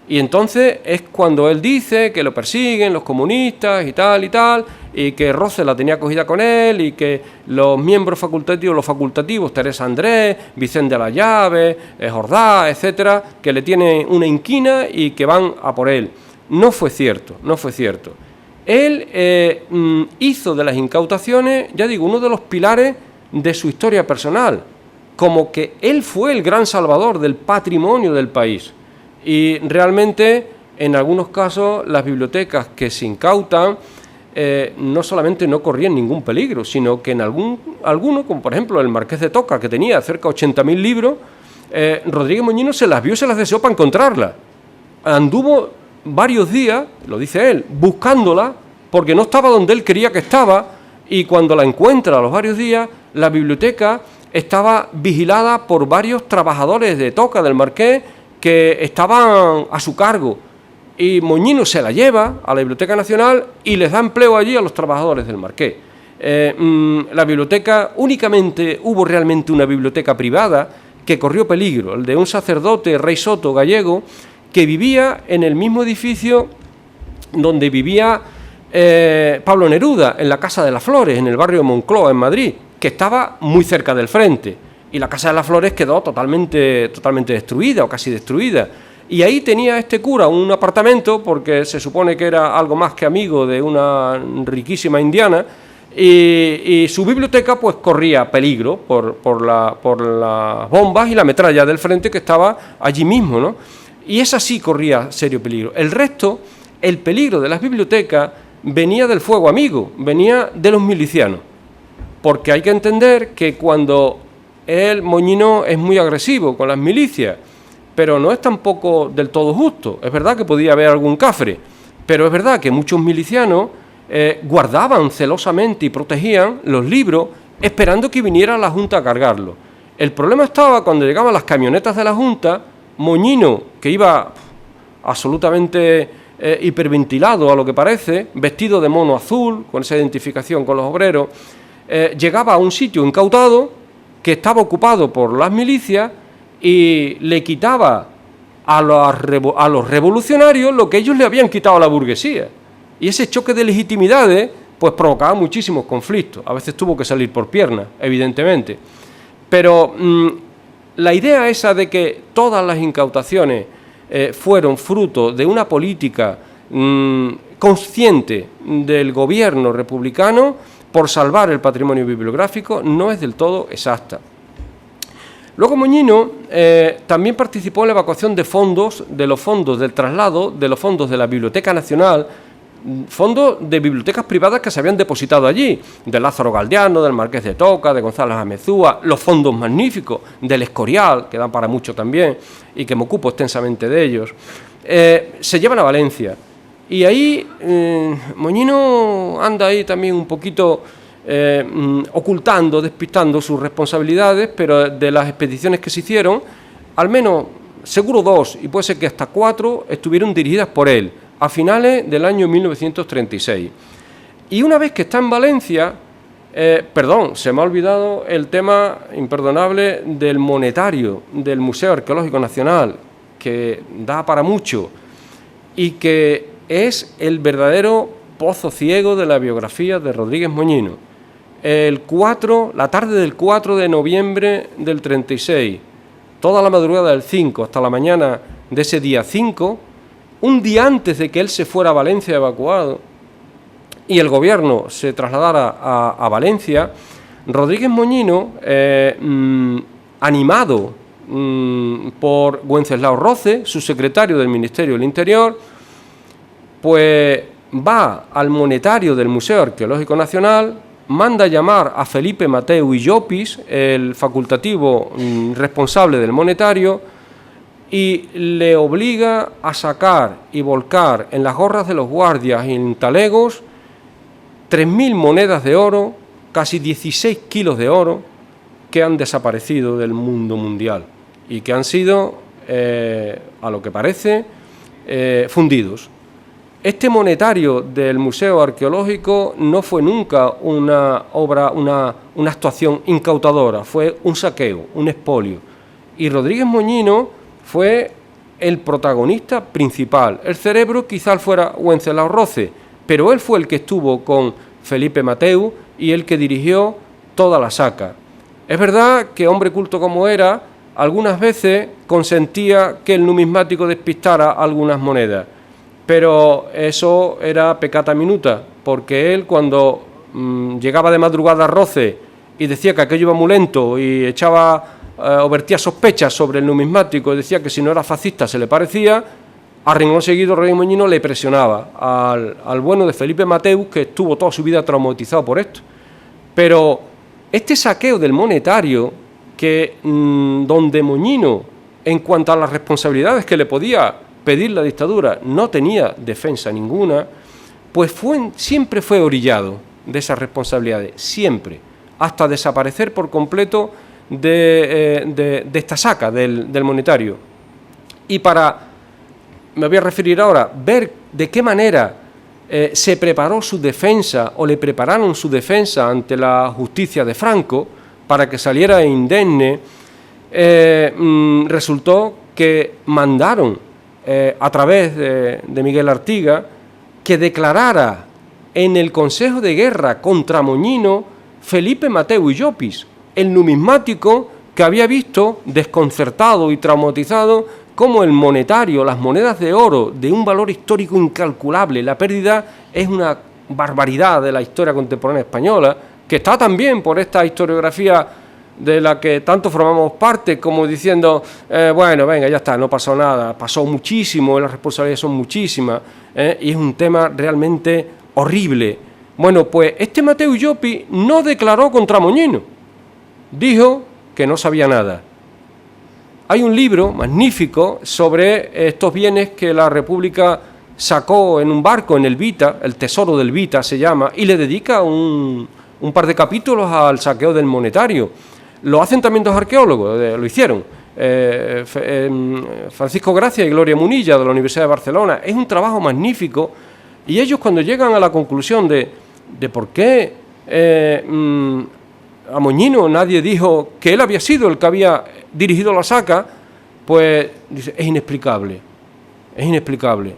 Y entonces es cuando él dice que lo persiguen los comunistas y tal, y que Roce la tenía cogida con él, y que los miembros facultativos, Teresa Andrés, Vicente de la Llave, Jordá, etcétera, que le tienen una inquina y que van a por él. No fue cierto. Él hizo de las incautaciones, ya digo, uno de los pilares de su historia personal, como que él fue el gran salvador del patrimonio del país. Y realmente, en algunos casos, las bibliotecas que se incautan no solamente no corrían ningún peligro, sino que en algunos, como por ejemplo el Marqués de Toca, que tenía cerca de 80.000 libros, Rodríguez Moñino se las vio y se las deseó para encontrarlas. Anduvo varios días, lo dice él, buscándola, porque no estaba donde él quería que estaba, y cuando la encuentra a los varios días, la biblioteca estaba vigilada por varios trabajadores de Toca, del Marqués, que estaban a su cargo, y Moñino se la lleva a la Biblioteca Nacional y les da empleo allí a los trabajadores del Marqués. La biblioteca, únicamente hubo realmente una biblioteca privada que corrió peligro, el de un sacerdote, Rey Soto, gallego, que vivía en el mismo edificio donde vivía Pablo Neruda, en la Casa de las Flores, en el barrio de Moncloa, en Madrid, que estaba muy cerca del frente. Y la Casa de las Flores quedó totalmente destruida o casi destruida. Y ahí tenía este cura un apartamento, porque se supone que era algo más que amigo de una riquísima indiana, y su biblioteca pues corría peligro por las bombas y la metralla del frente que estaba allí mismo, ¿no? Y esa sí corría serio peligro. El resto, el peligro de las bibliotecas venía del fuego amigo, venía de los milicianos. porque hay que entender que cuando Moñino es muy agresivo con las milicias, pero no es tampoco del todo justo. Es verdad que podía haber algún cafre, pero es verdad que muchos milicianos guardaban celosamente y protegían los libros esperando que viniera la Junta a cargarlos. El problema estaba cuando llegaban las camionetas de la Junta. Moñino, que iba absolutamente hiperventilado a lo que parece, vestido de mono azul, con esa identificación con los obreros, llegaba a un sitio incautado que estaba ocupado por las milicias y le quitaba a los revolucionarios lo que ellos le habían quitado a la burguesía. Y ese choque de legitimidades pues provocaba muchísimos conflictos. A veces tuvo que salir por piernas, evidentemente. Pero la idea esa de que todas las incautaciones fueron fruto de una política consciente del gobierno republicano por salvar el patrimonio bibliográfico no es del todo exacta. Luego Moñino también participó en la evacuación de fondos, de los fondos del traslado, de los fondos de la Biblioteca Nacional, fondos de bibliotecas privadas que se habían depositado allí, de Lázaro Galdiano, del Marqués de Toca, de González Amezúa, los fondos magníficos del Escorial, que dan para mucho también, y que me ocupo extensamente de ellos, se llevan a Valencia. Y ahí Moñino anda ahí también un poquito ocultando, despistando sus responsabilidades, pero de las expediciones que se hicieron, al menos seguro 2, y puede ser que hasta 4, estuvieron dirigidas por él, a finales del año 1936. Y una vez que está en Valencia, se me ha olvidado el tema imperdonable del monetario del Museo Arqueológico Nacional, que da para mucho y que es el verdadero pozo ciego de la biografía de Rodríguez Moñino. La tarde del 4 de noviembre del 36, toda la madrugada del 5 hasta la mañana de ese día 5, un día antes de que él se fuera a Valencia evacuado y el gobierno se trasladara a Valencia, Rodríguez Moñino, animado por Wenceslao Roce, su secretario del Ministerio del Interior, pues va al monetario del Museo Arqueológico Nacional, manda llamar a Felipe Mateu y Llopis, el facultativo responsable del monetario, y le obliga a sacar y volcar en las gorras de los guardias y en talegos 3.000 monedas de oro, casi 16 kilos de oro, que han desaparecido del mundo mundial y que han sido, a lo que parece, fundidos. Este monetario del Museo Arqueológico no fue nunca una actuación incautadora, fue un saqueo, un expolio. Y Rodríguez Moñino fue el protagonista principal. El cerebro quizás fuera Wenceslao Roce, pero él fue el que estuvo con Felipe Mateu y el que dirigió toda la saca. Es verdad que, hombre culto como era, algunas veces consentía que el numismático despistara algunas monedas, pero eso era peccata minuta, porque él cuando llegaba de madrugada a Roce y decía que aquello iba muy lento y echaba o vertía sospechas sobre el numismático, decía que si no era fascista se le parecía, a renglón seguido Rodríguez Moñino le presionaba al bueno de Felipe Mateu, que estuvo toda su vida traumatizado por esto. Pero este saqueo del monetario, que donde Moñino, en cuanto a las responsabilidades que le podía pedir la dictadura, no tenía defensa ninguna, pues siempre fue orillado de esas responsabilidades, siempre, hasta desaparecer por completo de esta saca del monetario. Y me voy a referir ahora, ver de qué manera se preparó su defensa o le prepararon su defensa ante la justicia de Franco para que saliera indemne, resultó que mandaron a través de Miguel Artiga que declarara en el Consejo de Guerra contra Moñino Felipe Mateu y Llopis, el numismático que había visto desconcertado y traumatizado cómo el monetario, las monedas de oro de un valor histórico incalculable, la pérdida es una barbaridad de la historia contemporánea española, que está también por esta historiografía de la que tanto formamos parte, como diciendo, bueno, venga, ya está, no pasó nada, pasó muchísimo, las responsabilidades son muchísimas, y es un tema realmente horrible, Bueno, pues este Mateu Llopis no declaró contra Moñino, dijo que no sabía nada. Hay un libro magnífico sobre estos bienes que la República sacó en un barco en el Vita, el Tesoro del Vita se llama, y le dedica un par de capítulos al saqueo del monetario. Lo hacen también dos arqueólogos, lo hicieron, Francisco Gracia y Gloria Munilla, de la Universidad de Barcelona. Es un trabajo magnífico, y ellos, cuando llegan a la conclusión de por qué a Moñino nadie dijo que él había sido el que había dirigido la saca, pues dice, es inexplicable, es inexplicable.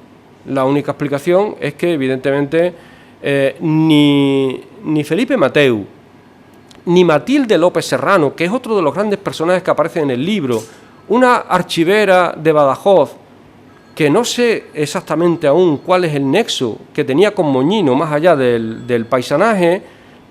La única explicación es que, evidentemente, ni Felipe Mateu, ni Matilde López Serrano, que es otro de los grandes personajes que aparecen en el libro, una archivera de Badajoz, que no sé exactamente aún cuál es el nexo que tenía con Moñino, más allá del paisanaje,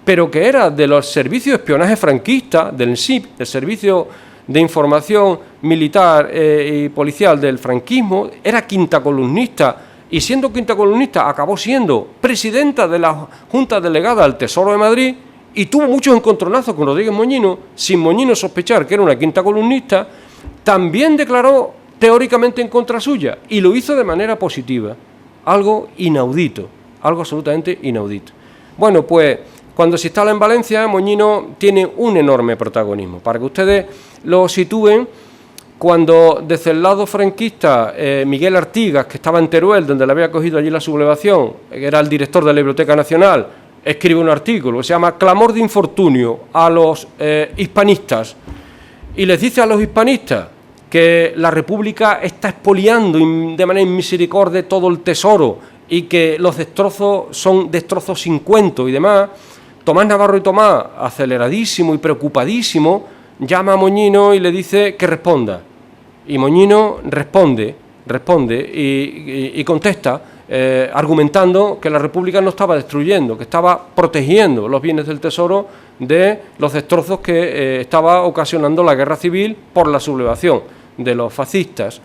pero que era de los servicios de espionaje franquista, del SIP, del Servicio de Información Militar y Policial del franquismo, era quinta columnista, y siendo quinta columnista acabó siendo presidenta de la Junta Delegada al Tesoro de Madrid, y tuvo muchos encontronazos con Rodríguez Moñino, sin Moñino sospechar que era una quinta columnista. También declaró teóricamente en contra suya, y lo hizo de manera positiva, algo inaudito, algo absolutamente inaudito. Bueno, pues cuando se instala en Valencia, Moñino tiene un enorme protagonismo. Para que ustedes lo sitúen, cuando desde el lado franquista Miguel Artigas, que estaba en Teruel, donde le había cogido allí la sublevación, que era el director de la Biblioteca Nacional, escribe un artículo que se llama Clamor de infortunio a los hispanistas, y les dice a los hispanistas que la República está expoliando de manera inmisericordia todo el tesoro y que los destrozos son destrozos sin cuento y demás. Tomás Navarro y Tomás, aceleradísimo y preocupadísimo, llama a Moñino y le dice que responda. Y Moñino responde y contesta, argumentando que la República no estaba destruyendo, que estaba protegiendo los bienes del tesoro de los destrozos que estaba ocasionando la guerra civil por la sublevación de los fascistas.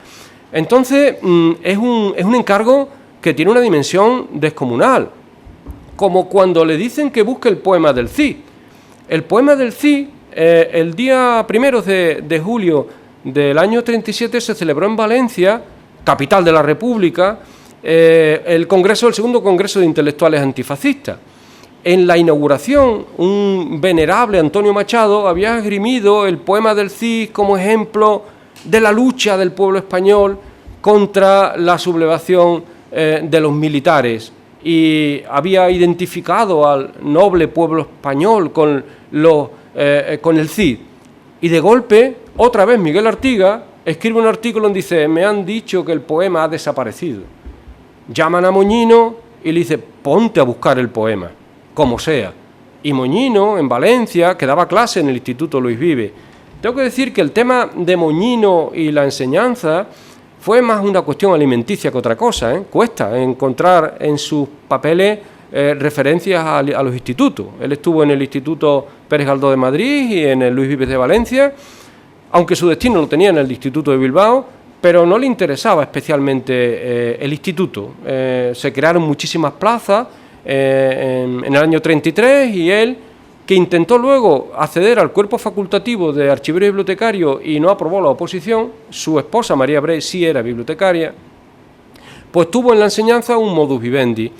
Entonces, es un encargo que tiene una dimensión descomunal, como cuando le dicen que busque el poema del Cid. El poema del Cid, el día 1 de julio del año 37 se celebró en Valencia, capital de la República, el segundo Congreso de Intelectuales Antifascistas. En la inauguración, un venerable Antonio Machado había esgrimido el poema del Cid como ejemplo de la lucha del pueblo español contra la sublevación de los militares, y había identificado al noble pueblo español con el Cid. Y de golpe, otra vez Miguel Artigas escribe un artículo donde dice: me han dicho que el poema ha desaparecido. Llaman a Moñino y le dice: ponte a buscar el poema, como sea. Y Moñino, en Valencia, que daba clase en el Instituto Luis Vives. Tengo que decir que el tema de Moñino y la enseñanza fue más una cuestión alimenticia que otra cosa. Cuesta encontrar en sus papeles referencias a los institutos. Él estuvo en el Instituto Pérez Galdós de Madrid y en el Luis Vives de Valencia, aunque su destino lo tenía en el Instituto de Bilbao, pero no le interesaba especialmente el instituto. Se crearon muchísimas plazas en el año 33, y él, que intentó luego acceder al cuerpo facultativo de archivero y bibliotecario y no aprobó la oposición, su esposa María Bray sí era bibliotecaria, pues tuvo en la enseñanza un modus vivendi.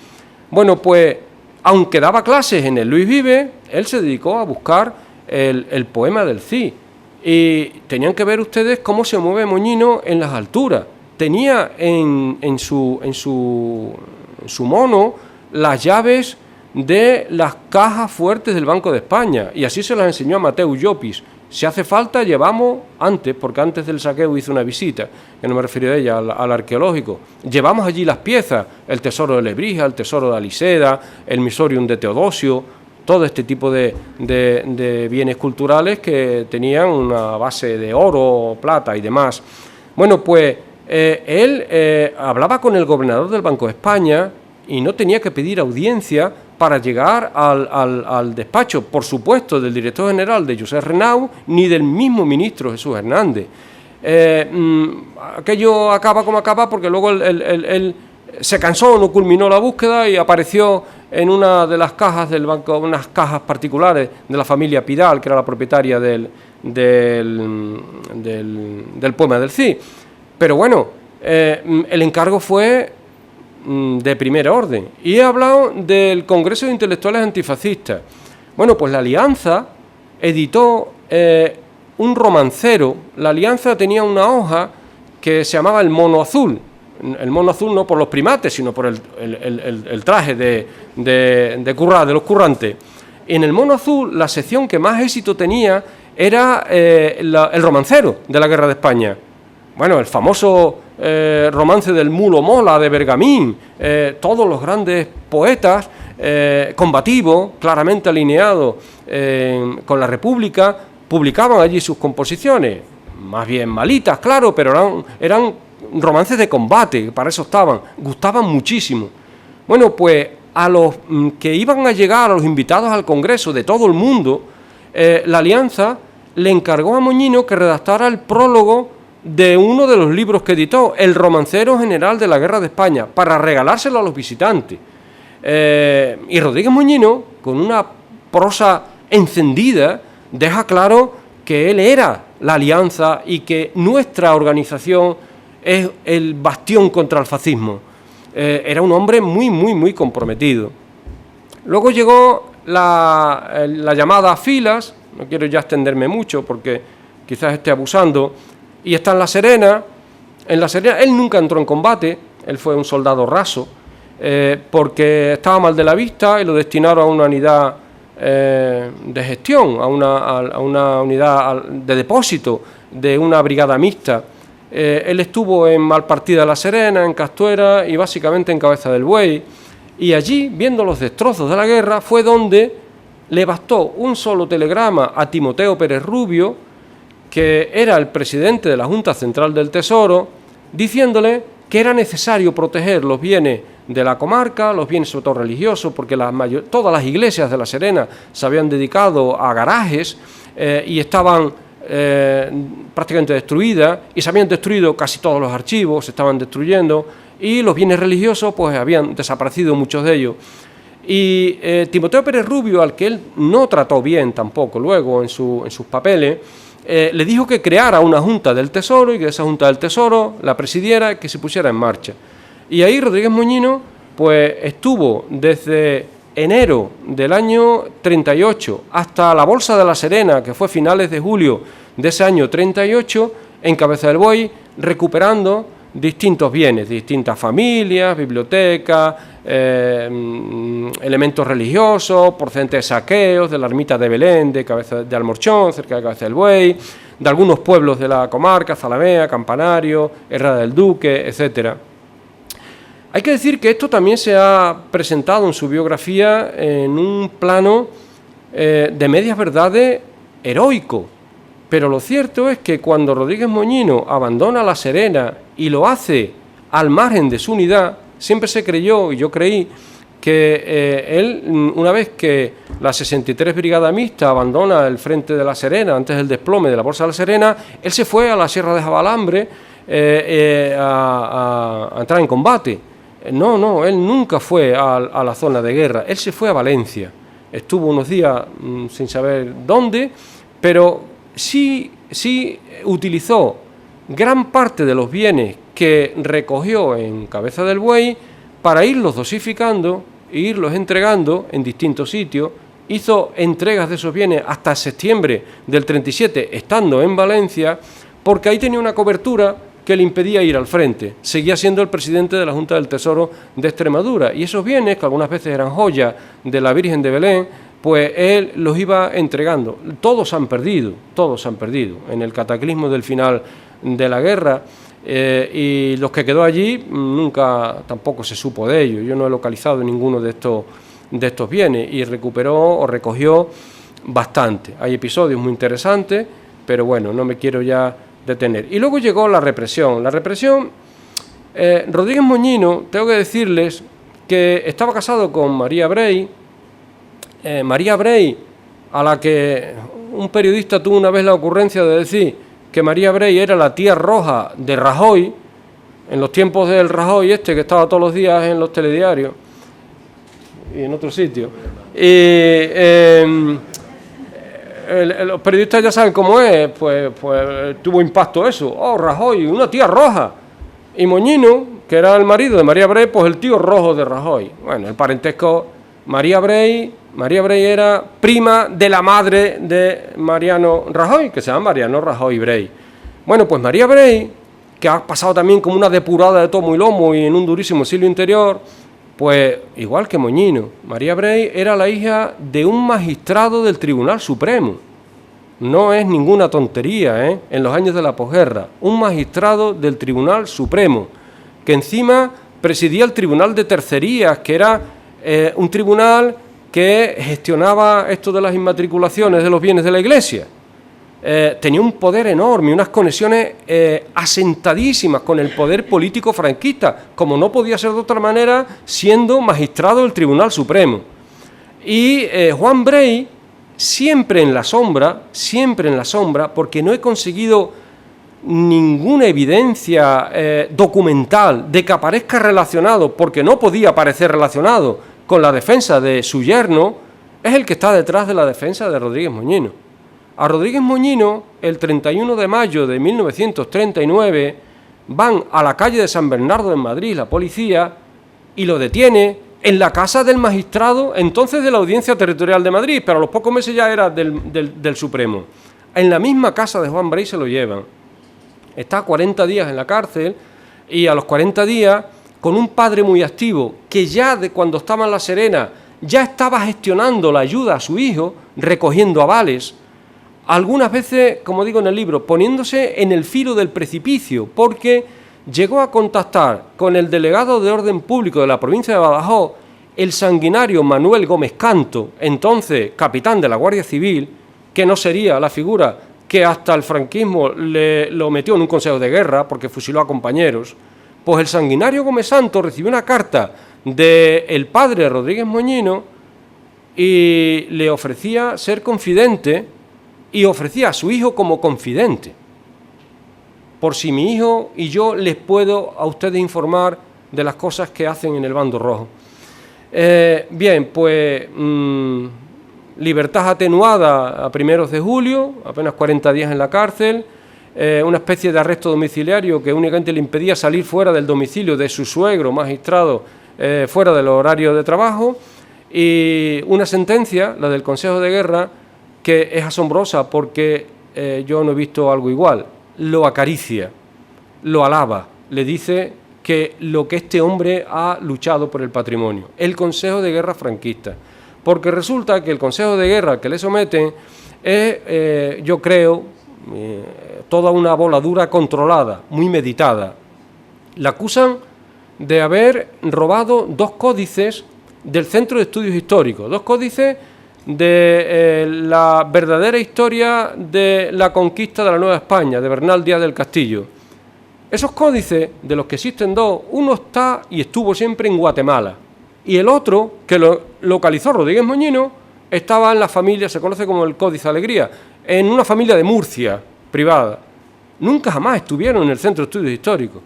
Bueno, pues aunque daba clases en el Luis Vives, él se dedicó a buscar el poema del Cid. Y tenían que ver ustedes cómo se mueve Moñino en las alturas. Tenía en su mono las llaves de las cajas fuertes del Banco de España, y así se las enseñó a Mateu Llopis. Si hace falta, llevamos antes, porque antes del saqueo hice una visita, que no me refiero a ella, al arqueológico. Llevamos allí las piezas, el tesoro de Lebrija, el tesoro de Aliseda, el Misorium de Teodosio, todo este tipo de bienes culturales que tenían una base de oro, plata y demás. Bueno, pues él hablaba con el gobernador del Banco de España y no tenía que pedir audiencia para llegar al despacho, por supuesto, del director general de Josep Renau, ni del mismo ministro Jesús Hernández. Aquello acaba como acaba, porque luego él se cansó, no culminó la búsqueda y apareció en una de las cajas del banco, unas cajas particulares de la familia Pidal, que era la propietaria del poema del Cid. Pero bueno, el encargo fue de primera orden. Y he hablado del Congreso de Intelectuales Antifascistas. Bueno, pues la Alianza editó un romancero. La Alianza tenía una hoja que se llamaba El Mono Azul. El mono azul no por los primates, sino por el traje de los currantes. En el Mono Azul, la sección que más éxito tenía era el romancero de la Guerra de España. Bueno, el famoso romance del Mulo Mola de Bergamín, todos los grandes poetas combativos, claramente alineados con la República, publicaban allí sus composiciones, más bien malitas, claro, pero eran romances de combate, para eso estaban, gustaban muchísimo. Bueno, pues a los que iban a llegar, a los invitados al Congreso de todo el mundo, la Alianza le encargó a Moñino que redactara el prólogo de uno de los libros que editó, El Romancero General de la Guerra de España, para regalárselo a los visitantes. Y Rodríguez Moñino, con una prosa encendida, deja claro que él era la Alianza y que nuestra organización es el bastión contra el fascismo. Era un hombre muy comprometido. Luego llegó la llamada Filas, no quiero ya extenderme mucho porque quizás esté abusando, y está en La Serena. En La Serena él nunca entró en combate, él fue un soldado raso, porque estaba mal de la vista y lo destinaron a una unidad de gestión, a una unidad de depósito de una brigada mixta. Él estuvo en Malpartida de La Serena, en Castuera y básicamente en Cabeza del Buey, y allí, viendo los destrozos de la guerra, fue donde le bastó un solo telegrama a Timoteo Pérez Rubio, que era el presidente de la Junta Central del Tesoro, diciéndole que era necesario proteger los bienes de la comarca, los bienes sobre todo religiosos, porque todas las iglesias de La Serena se habían dedicado a garajes y estaban prácticamente destruidas, y se habían destruido casi todos los archivos, se estaban destruyendo, y los bienes religiosos pues habían desaparecido muchos de ellos. Y Timoteo Pérez Rubio, al que él no trató bien tampoco luego en sus papeles, le dijo que creara una Junta del Tesoro y que esa Junta del Tesoro la presidiera y que se pusiera en marcha. Y ahí Rodríguez Moñino pues estuvo desde enero del año 38 hasta la Bolsa de La Serena, que fue finales de julio de ese año 38, en Cabeza del Buey, recuperando distintos bienes, distintas familias, bibliotecas, elementos religiosos, procedentes de saqueos de la ermita de Belén, de Almorchón, cerca de Cabeza del Buey, de algunos pueblos de la comarca, Zalamea, Campanario, Herrera del Duque, etcétera. Hay que decir que esto también se ha presentado en su biografía en un plano de medias verdades heroico, pero lo cierto es que cuando Rodríguez Moñino abandona La Serena y lo hace al margen de su unidad, siempre se creyó, y yo creí, que él, una vez que la 63 Brigada Mixta abandona el frente de La Serena, antes del desplome de la Bolsa de La Serena, él se fue a la Sierra de Jabalambre a entrar en combate. No, él nunca fue a la zona de guerra, él se fue a Valencia, estuvo unos días sin saber dónde, pero sí utilizó gran parte de los bienes que recogió en Cabeza del Buey para irlos dosificando e irlos entregando en distintos sitios. Hizo entregas de esos bienes hasta septiembre del 37, estando en Valencia, porque ahí tenía una cobertura que le impedía ir al frente. Seguía siendo el presidente de la Junta del Tesoro de Extremadura, y esos bienes, que algunas veces eran joyas de la Virgen de Belén, pues él los iba entregando. Todos han perdido en el cataclismo del final de la guerra, y los que quedó allí nunca tampoco se supo de ellos. Yo no he localizado ninguno de estos bienes, y recuperó o recogió bastante. Hay episodios muy interesantes, pero bueno, no me quiero ya detener. Y luego llegó la represión. Rodríguez Moñino, tengo que decirles que estaba casado con María Brey. María Brey, a la que un periodista tuvo una vez la ocurrencia de decir que María Brey era la tía roja de Rajoy, en los tiempos del Rajoy que estaba todos los días en los telediarios y en otros sitios. Los periodistas ya saben cómo es, pues tuvo impacto eso. Oh, Rajoy, una tía roja. Y Moñino, que era el marido de María Brey, pues el tío rojo de Rajoy. Bueno, el parentesco, María Brey era prima de la madre de Mariano Rajoy, que se llama Mariano Rajoy Brey. Bueno, pues María Brey, que ha pasado también como una depurada de tomo y lomo y en un durísimo exilio interior, pues igual que Moñino, María Brey era la hija de un magistrado del Tribunal Supremo. No es ninguna tontería, en los años de la posguerra. Un magistrado del Tribunal Supremo, que encima presidía el Tribunal de Tercerías, que era un tribunal que gestionaba esto de las inmatriculaciones de los bienes de la Iglesia. Tenía un poder enorme, unas conexiones asentadísimas con el poder político franquista, como no podía ser de otra manera, siendo magistrado del Tribunal Supremo. Y Juan Brey, siempre en la sombra, porque no he conseguido ninguna evidencia documental de que aparezca relacionado, porque no podía aparecer relacionado con la defensa de su yerno, es el que está detrás de la defensa de Rodríguez Moñino. A Rodríguez Moñino, el 31 de mayo de 1939, van a la calle de San Bernardo en Madrid la policía y lo detiene en la casa del magistrado, entonces de la Audiencia Territorial de Madrid, pero a los pocos meses ya era del Supremo. En la misma casa de Juan Brey se lo llevan. Está 40 días en la cárcel y a los 40 días, con un padre muy activo, que ya de cuando estaba en La Serena, ya estaba gestionando la ayuda a su hijo, recogiendo avales, algunas veces, como digo en el libro, poniéndose en el filo del precipicio, porque llegó a contactar con el delegado de Orden Público de la provincia de Badajoz, el sanguinario Manuel Gómez Canto, entonces capitán de la Guardia Civil, que no sería la figura que hasta el franquismo lo metió en un consejo de guerra porque fusiló a compañeros. Pues el sanguinario Gómez Santo recibió una carta del padre Rodríguez Moñino y le ofrecía ser confidente y ofrecía a su hijo como confidente. Por si mi hijo y yo les puedo a ustedes informar de las cosas que hacen en el bando rojo. Bien, pues libertad atenuada a primeros de julio, apenas 40 días en la cárcel, una especie de arresto domiciliario que únicamente le impedía salir fuera del domicilio de su suegro, magistrado, fuera del horario de trabajo, y una sentencia, la del Consejo de Guerra, que es asombrosa porque yo no he visto algo igual. Lo acaricia, lo alaba, le dice que lo que este hombre ha luchado por el patrimonio, el Consejo de Guerra franquista, porque resulta que el Consejo de Guerra que le someten es, yo creo, toda una voladura controlada, muy meditada. La acusan de haber robado 2 códices del Centro de Estudios Históricos, 2 códices de la verdadera historia de la conquista de la Nueva España, de Bernal Díaz del Castillo. Esos códices, de los que existen 2, uno está y estuvo siempre en Guatemala, y el otro, que lo localizó Rodríguez Moñino, estaba en la familia, se conoce como el Códice Alegría, en una familia de Murcia, privada. Nunca jamás estuvieron en el Centro de Estudios Históricos.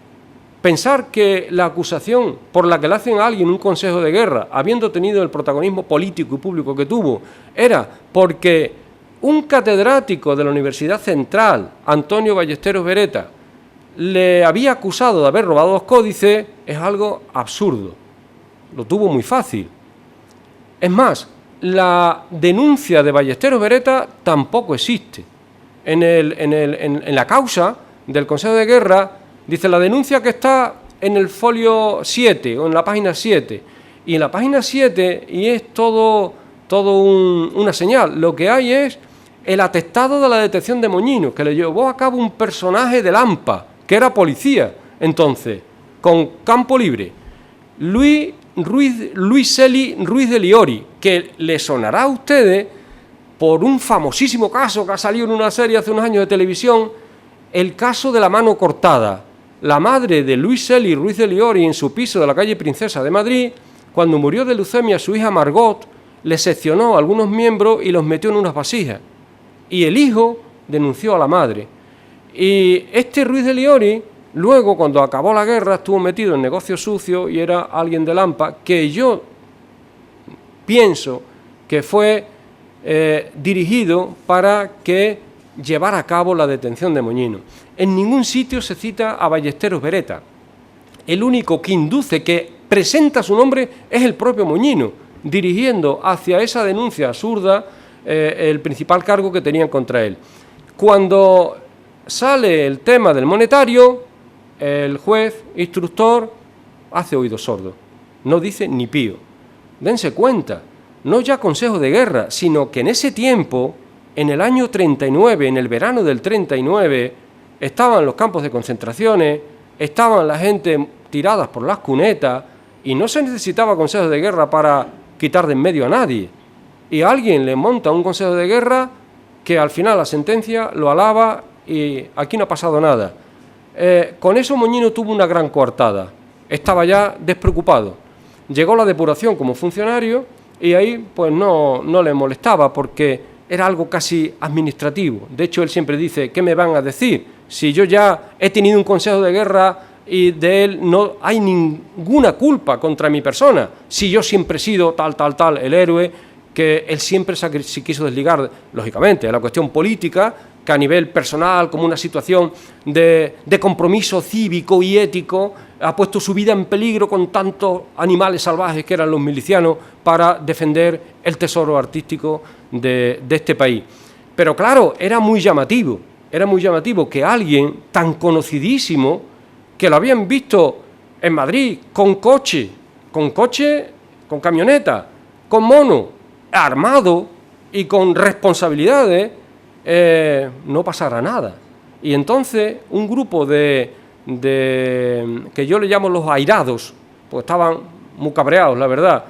Pensar que la acusación por la que le hacen a alguien un consejo de guerra, habiendo tenido el protagonismo político y público que tuvo, era porque un catedrático de la Universidad Central, Antonio Ballesteros Beretta, le había acusado de haber robado 2 códices, es algo absurdo. Lo tuvo muy fácil. Es más, la denuncia de Ballesteros Beretta tampoco existe. En la causa del Consejo de Guerra, dice la denuncia que está en el folio 7 o en la página 7. Y en la página 7, y es todo una señal, lo que hay es el atestado de la detención de Moñino, que le llevó a cabo un personaje del AMPA, que era policía entonces, con campo libre, Luis Celi Ruiz de Liori, que le sonará a ustedes por un famosísimo caso que ha salido en una serie hace unos años de televisión, el caso de la mano cortada. La madre de Luis Celi Ruiz de Liori, en su piso de la calle Princesa de Madrid, cuando murió de leucemia su hija Margot, le seccionó a algunos miembros y los metió en unas vasijas. Y el hijo denunció a la madre. Y este Ruiz de Liori Luego, cuando acabó la guerra, estuvo metido en negocios sucios y era alguien de Lampa, que yo pienso que fue dirigido para que llevara a cabo la detención de Moñino. En ningún sitio se cita a Ballesteros Beretta. El único que induce, que presenta su nombre, es el propio Moñino, dirigiendo hacia esa denuncia absurda el principal cargo que tenían contra él. Cuando sale el tema del monetario, el juez instructor hace oídos sordos, no dice ni pío. Dense cuenta, no ya consejo de guerra, sino que en ese tiempo, en el año 39, en el verano del 39, estaban los campos de concentraciones, estaban la gente tiradas por las cunetas y no se necesitaba consejo de guerra para quitar de en medio a nadie. Y alguien le monta un consejo de guerra que al final la sentencia lo alaba y aquí no ha pasado nada. Con eso Moñino tuvo una gran coartada, estaba ya despreocupado. Llegó la depuración como funcionario y ahí pues no le molestaba porque era algo casi administrativo. De hecho, él siempre dice, ¿qué me van a decir? Si yo ya he tenido un consejo de guerra y de él no hay ninguna culpa contra mi persona, si yo siempre he sido tal, el héroe, que él siempre se quiso desligar, lógicamente, de la cuestión política, que a nivel personal, como una situación de compromiso cívico y ético, ha puesto su vida en peligro con tantos animales salvajes que eran los milicianos para defender el tesoro artístico de este país. Pero claro, era muy llamativo que alguien tan conocidísimo, que lo habían visto en Madrid con coche, con camioneta, con mono, armado y con responsabilidades, no pasara nada. Y entonces un grupo de que yo le llamo los airados, pues estaban muy cabreados, la verdad,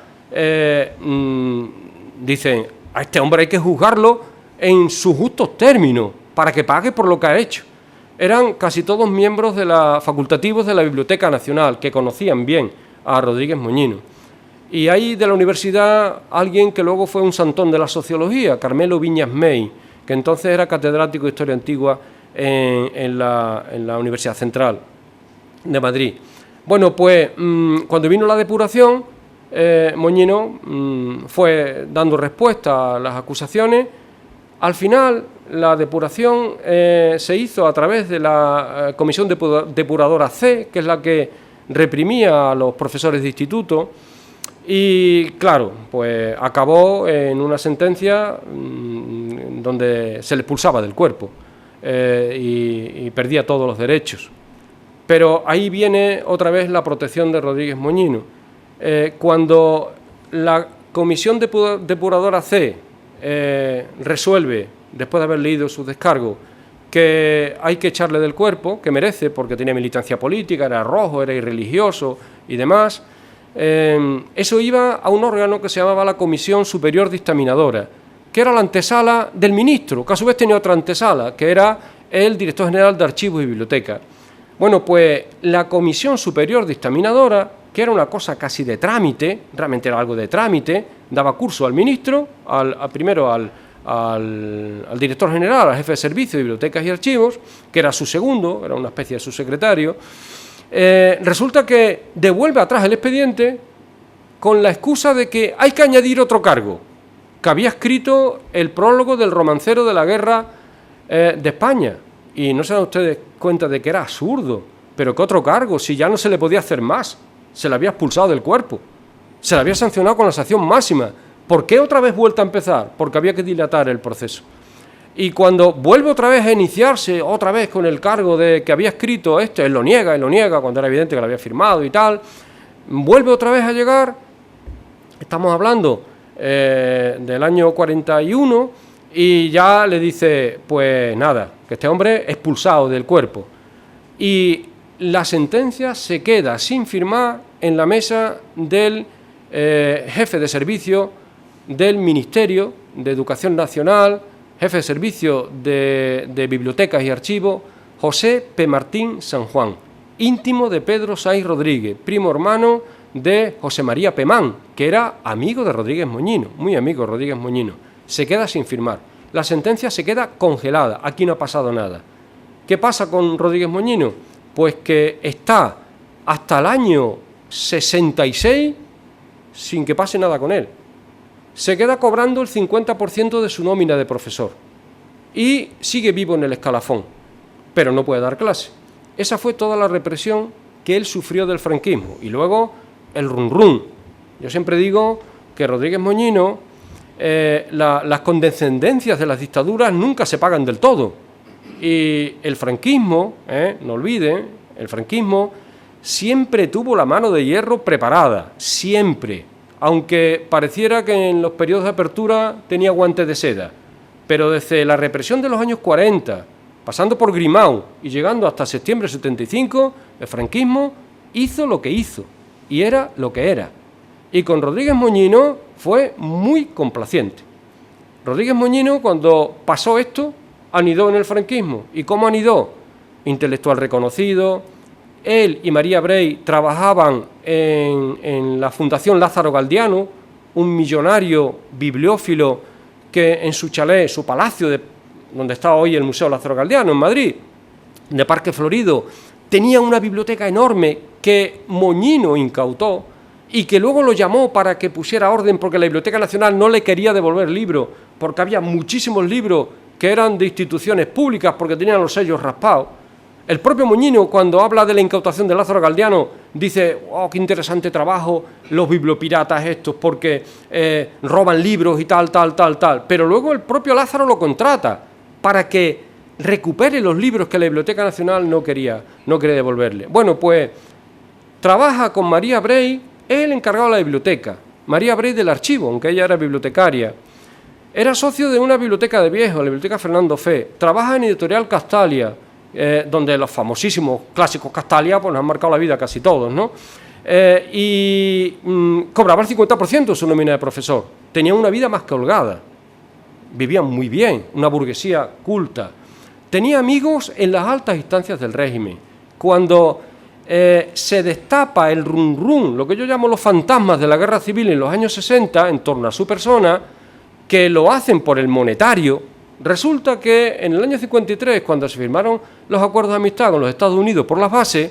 dicen, a este hombre hay que juzgarlo en sus justos términos para que pague por lo que ha hecho. Eran casi todos miembros facultativos de la Biblioteca Nacional, que conocían bien a Rodríguez Moñino. Y hay de la universidad alguien que luego fue un santón de la sociología, Carmelo Viñas Mey, que entonces era catedrático de Historia Antigua en la Universidad Central de Madrid. Bueno, pues cuando vino la depuración, Moñino fue dando respuesta a las acusaciones. Al final, la depuración se hizo a través de la Comisión Depuradora C, que es la que reprimía a los profesores de instituto, y claro, pues acabó en una sentencia donde se le expulsaba del cuerpo y perdía todos los derechos. Pero ahí viene otra vez la protección de Rodríguez Moñino. Cuando la Comisión Depuradora C resuelve, después de haber leído su descargo, que hay que echarle del cuerpo, que merece, porque tenía militancia política, era rojo, era irreligioso y demás, eso iba a un órgano que se llamaba la Comisión Superior Dictaminadora, que era la antesala del ministro, que a su vez tenía otra antesala, que era el director general de Archivos y Bibliotecas. Bueno, pues la Comisión Superior Dictaminadora, que era una cosa casi de trámite, realmente era algo de trámite, daba curso al ministro, primero al director general, al jefe de servicio de Bibliotecas y Archivos, que era su segundo, era una especie de subsecretario. Resulta que devuelve atrás el expediente con la excusa de que hay que añadir otro cargo, que había escrito el prólogo del romancero de la guerra de España. Y no se dan ustedes cuenta de que era absurdo, pero que otro cargo, si ya no se le podía hacer más, se le había expulsado del cuerpo, se le había sancionado con la sanción máxima. ¿Por qué otra vez vuelta a empezar? Porque había que dilatar el proceso. Y cuando vuelve otra vez a iniciarse, otra vez con el cargo de que había escrito esto, él lo niega, cuando era evidente que lo había firmado y tal, vuelve otra vez a llegar, estamos hablando del año 41, y ya le dice, pues nada, que este hombre es expulsado del cuerpo. Y la sentencia se queda sin firmar en la mesa del jefe de servicio del Ministerio de Educación Nacional, jefe de servicio de Bibliotecas y Archivos, José P. Martín San Juan, íntimo de Pedro Saiz Rodríguez, primo hermano de José María Pemán, que era amigo de Rodríguez Moñino, muy amigo de Rodríguez Moñino. Se queda sin firmar. La sentencia se queda congelada. Aquí no ha pasado nada. ¿Qué pasa con Rodríguez Moñino? Pues que está hasta el año 66 sin que pase nada con él. Se queda cobrando el 50% de su nómina de profesor y sigue vivo en el escalafón, pero no puede dar clase. Esa fue toda la represión que él sufrió del franquismo. Y luego el run-run. Yo siempre digo que Rodríguez Moñino, las condescendencias de las dictaduras nunca se pagan del todo. Y el franquismo, no olviden, el franquismo siempre tuvo la mano de hierro preparada, siempre. Aunque pareciera que en los periodos de apertura tenía guantes de seda. Pero desde la represión de los años 40, pasando por Grimau y llegando hasta septiembre de 75, el franquismo hizo lo que hizo y era lo que era. Y con Rodríguez Moñino fue muy complaciente. Rodríguez Moñino, cuando pasó esto, anidó en el franquismo. ¿Y cómo anidó? Intelectual reconocido. Él y María Brey trabajaban en la Fundación Lázaro Galdiano, un millonario bibliófilo que en su chalet, su palacio, donde está hoy el Museo Lázaro Galdiano, en Madrid, de Parque Florido, tenía una biblioteca enorme que Moñino incautó y que luego lo llamó para que pusiera orden porque la Biblioteca Nacional no le quería devolver libros, porque había muchísimos libros que eran de instituciones públicas porque tenían los sellos raspados. El propio Moñino, cuando habla de la incautación de Lázaro Galdiano, dice, oh, qué interesante trabajo los bibliopiratas estos, porque roban libros y tal. Pero luego el propio Lázaro lo contrata para que recupere los libros que la Biblioteca Nacional no quería devolverle. Bueno, pues trabaja con María Brey, el encargado de la biblioteca, María Brey del archivo, aunque ella era bibliotecaria. Era socio de una biblioteca de viejos, la Biblioteca Fernando Fe. Trabaja en Editorial Castalia, donde los famosísimos clásicos Castalia pues nos han marcado la vida casi todos, ¿no? Cobraba el 50% de su nómina de profesor. Tenía una vida más que holgada. Vivía muy bien, una burguesía culta. Tenía amigos en las altas instancias del régimen. Cuando se destapa el run-run, lo que yo llamo los fantasmas de la guerra civil en los años 60, en torno a su persona, que lo hacen por el monetario. Resulta que en el año 53, cuando se firmaron los acuerdos de amistad con los Estados Unidos por las bases,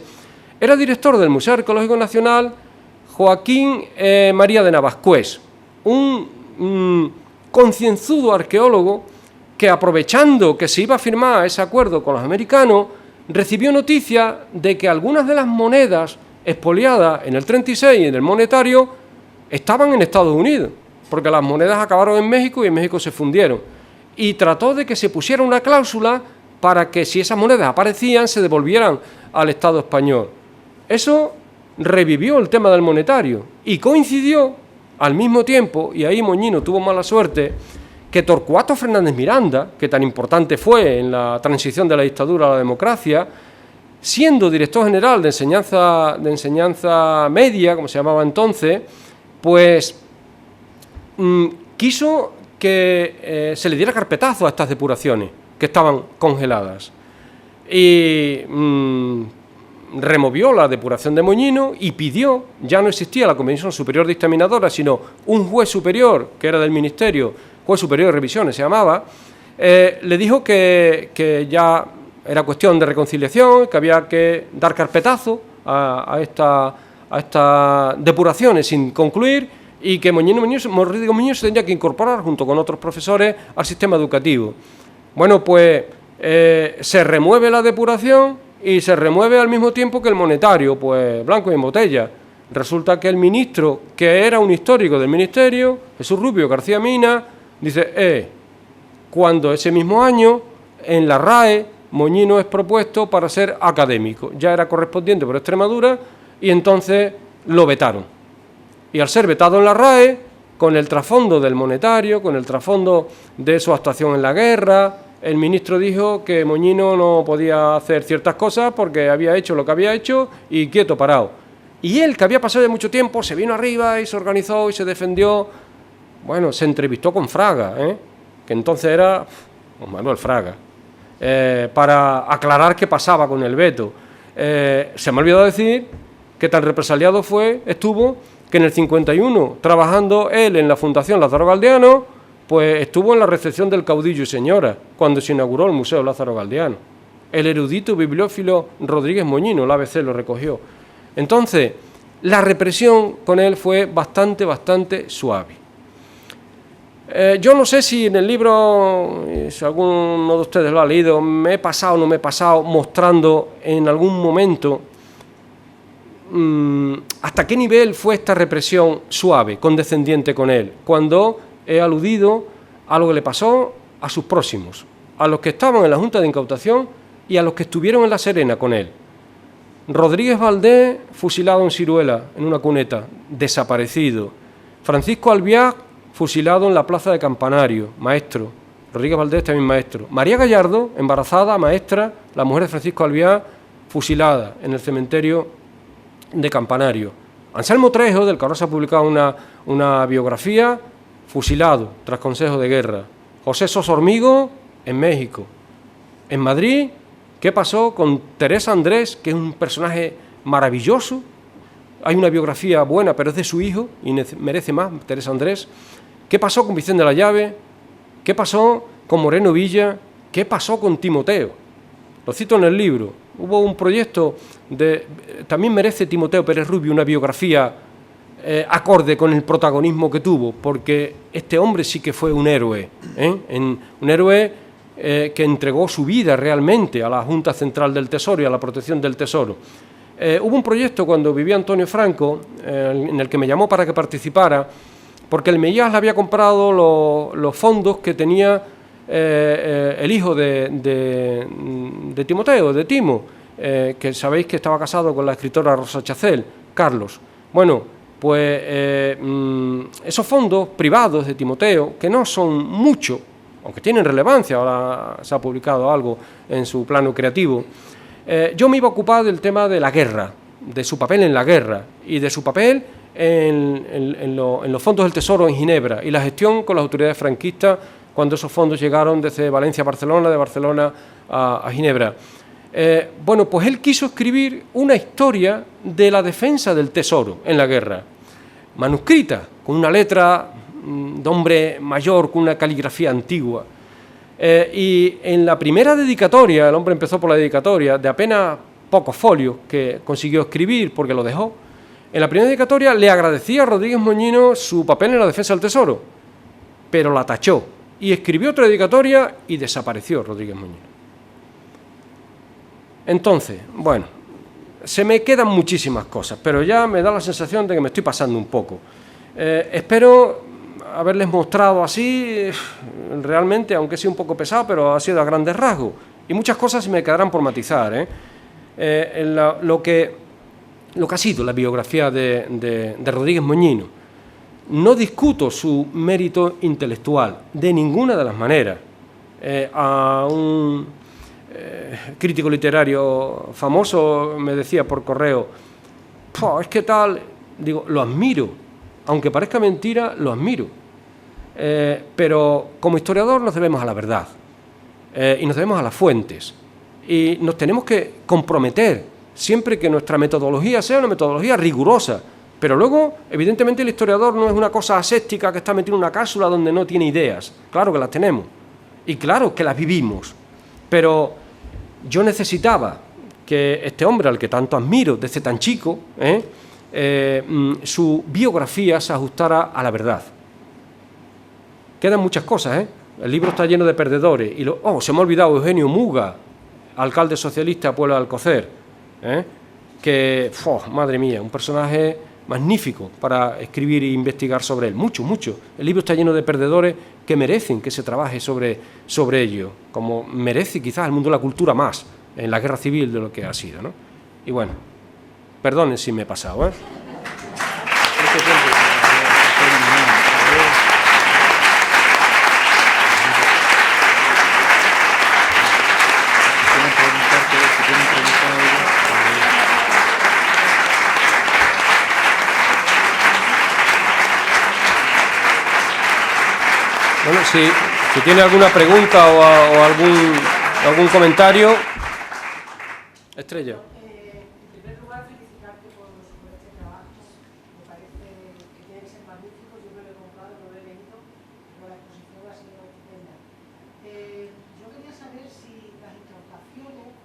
era director del Museo Arqueológico Nacional Joaquín María de Navascués, un concienzudo arqueólogo que, aprovechando que se iba a firmar ese acuerdo con los americanos, recibió noticia de que algunas de las monedas expoliadas en el 36 en el monetario estaban en Estados Unidos, porque las monedas acabaron en México y en México se fundieron. Y trató de que se pusiera una cláusula para que si esas monedas aparecían se devolvieran al Estado español. Eso revivió el tema del monetario y coincidió al mismo tiempo, y ahí Moñino tuvo mala suerte, que Torcuato Fernández Miranda, que tan importante fue en la transición de la dictadura a la democracia, siendo director general de enseñanza media, como se llamaba entonces, pues quiso que se le diera carpetazo a estas depuraciones que estaban congeladas. Y removió la depuración de Moñino y pidió, ya no existía la Comisión Superior Dictaminadora, sino un juez superior, que era del Ministerio, juez superior de revisiones se llamaba, le dijo que ya era cuestión de reconciliación, que había que dar carpetazo a estas depuraciones sin concluir y que Rodríguez Moñino se tendría que incorporar junto con otros profesores al sistema educativo. Bueno, pues se remueve la depuración y se remueve al mismo tiempo que el monetario, pues blanco y en botella. Resulta que el ministro, que era un histórico del ministerio, Jesús Rubio García Mina, dice, cuando ese mismo año, en la RAE, Moñino es propuesto para ser académico. Ya era correspondiente por Extremadura y entonces lo vetaron. Y al ser vetado en la RAE, con el trasfondo del monetario, con el trasfondo de su actuación en la guerra, el ministro dijo que Moñino no podía hacer ciertas cosas porque había hecho lo que había hecho y quieto parado. Y él, que había pasado ya mucho tiempo, se vino arriba y se organizó y se defendió. Bueno, se entrevistó con Fraga, que entonces era Manuel Fraga, para aclarar qué pasaba con el veto. Se me ha olvidado decir que tan represaliado estuvo que en el 51, trabajando él en la Fundación Lázaro Galdiano, pues estuvo en la recepción del caudillo y señora, cuando se inauguró el Museo Lázaro Galdiano. el erudito bibliófilo Rodríguez Moñino, la ABC lo recogió. Entonces, la represión con él fue bastante suave. Yo no sé si en el libro, si alguno de ustedes lo ha leído, me he pasado o no me he pasado mostrando en algún momento hasta qué nivel fue esta represión suave, condescendiente con él, cuando he aludido a lo que le pasó a sus próximos, a los que estaban en la Junta de Incautación y a los que estuvieron en La Serena con él. Rodríguez Valdés, fusilado en Ciruela, en una cuneta, desaparecido. Francisco Albiac, fusilado en la plaza de Campanario, maestro. Rodríguez Valdés también maestro. María Gallardo, embarazada, maestra, la mujer de Francisco Albiac, fusilada en el cementerio de Campanario. Anselmo Trejo, del que ahora se ha publicado una biografía, fusilado tras consejo de guerra. José Sosa Hormigo, en México. En Madrid, ¿qué pasó con Teresa Andrés, que es un personaje maravilloso? Hay una biografía buena, pero es de su hijo y merece más, Teresa Andrés. ¿Qué pasó con Vicente de la Llave? ¿Qué pasó con Moreno Villa? ¿Qué pasó con Timoteo? Lo cito en el libro. Hubo un proyecto también merece Timoteo Pérez Rubio una biografía acorde con el protagonismo que tuvo, porque este hombre sí que fue un héroe, un héroe que entregó su vida realmente a la Junta Central del Tesoro y a la protección del Tesoro. Hubo un proyecto cuando vivía Antonio Franco, en el que me llamó para que participara, porque el MEIAS le había comprado los fondos que tenía el hijo de Timoteo, de Timo, que sabéis que estaba casado con la escritora Rosa Chacel, Carlos. Bueno, pues esos fondos privados de Timoteo, que no son mucho, aunque tienen relevancia, ahora se ha publicado algo en su plano creativo, yo me iba a ocupar del tema de la guerra, de su papel en la guerra y de su papel en los fondos del Tesoro en Ginebra y la gestión con las autoridades franquistas cuando esos fondos llegaron desde Valencia a Barcelona, de Barcelona a Ginebra. Bueno, pues él quiso escribir una historia de la defensa del Tesoro en la guerra, manuscrita, con una letra de hombre mayor, con una caligrafía antigua. Y en la primera dedicatoria, el hombre empezó por la dedicatoria, de apenas pocos folios que consiguió escribir porque lo dejó. En la primera dedicatoria le agradecía a Rodríguez Moñino su papel en la defensa del Tesoro, pero la tachó y escribió otra dedicatoria y desapareció Rodríguez Moñino. Entonces, bueno, se me quedan muchísimas cosas, pero ya me da la sensación de que me estoy pasando un poco. Espero haberles mostrado así, realmente, aunque sea un poco pesado, pero ha sido a grandes rasgos. Y muchas cosas me quedarán por matizar, lo que ha sido la biografía de Rodríguez Moñino. No discuto su mérito intelectual, de ninguna de las maneras. A un crítico literario famoso me decía por correo, es que tal, digo, lo admiro, aunque parezca mentira, lo admiro. Pero como historiador nos debemos a la verdad y nos debemos a las fuentes y nos tenemos que comprometer siempre que nuestra metodología sea una metodología rigurosa, pero luego evidentemente el historiador no es una cosa aséptica que está metido en una cápsula donde no tiene ideas. Claro que las tenemos y claro que las vivimos, pero yo necesitaba que este hombre al que tanto admiro desde tan chico, su biografía se ajustara a la verdad. Quedan muchas cosas, El libro está lleno de perdedores. Y se me ha olvidado Eugenio Muga, alcalde socialista de Puebla de Alcocer, que, madre mía, un personaje magnífico para escribir e investigar sobre él. Mucho. El libro está lleno de perdedores que merecen que se trabaje sobre ello, como merece quizás el mundo de la cultura más en la guerra civil de lo que ha sido, ¿no? Y bueno, perdonen si me he pasado, Bueno, si tiene alguna pregunta o algún comentario. Estrella. En primer lugar, felicitarte por este trabajo. Me parece que tiene que ser magnífico. Yo me lo he comprado, lo he leído, pero la exposición ha sido estupenda. Yo quería saber si las incautaciones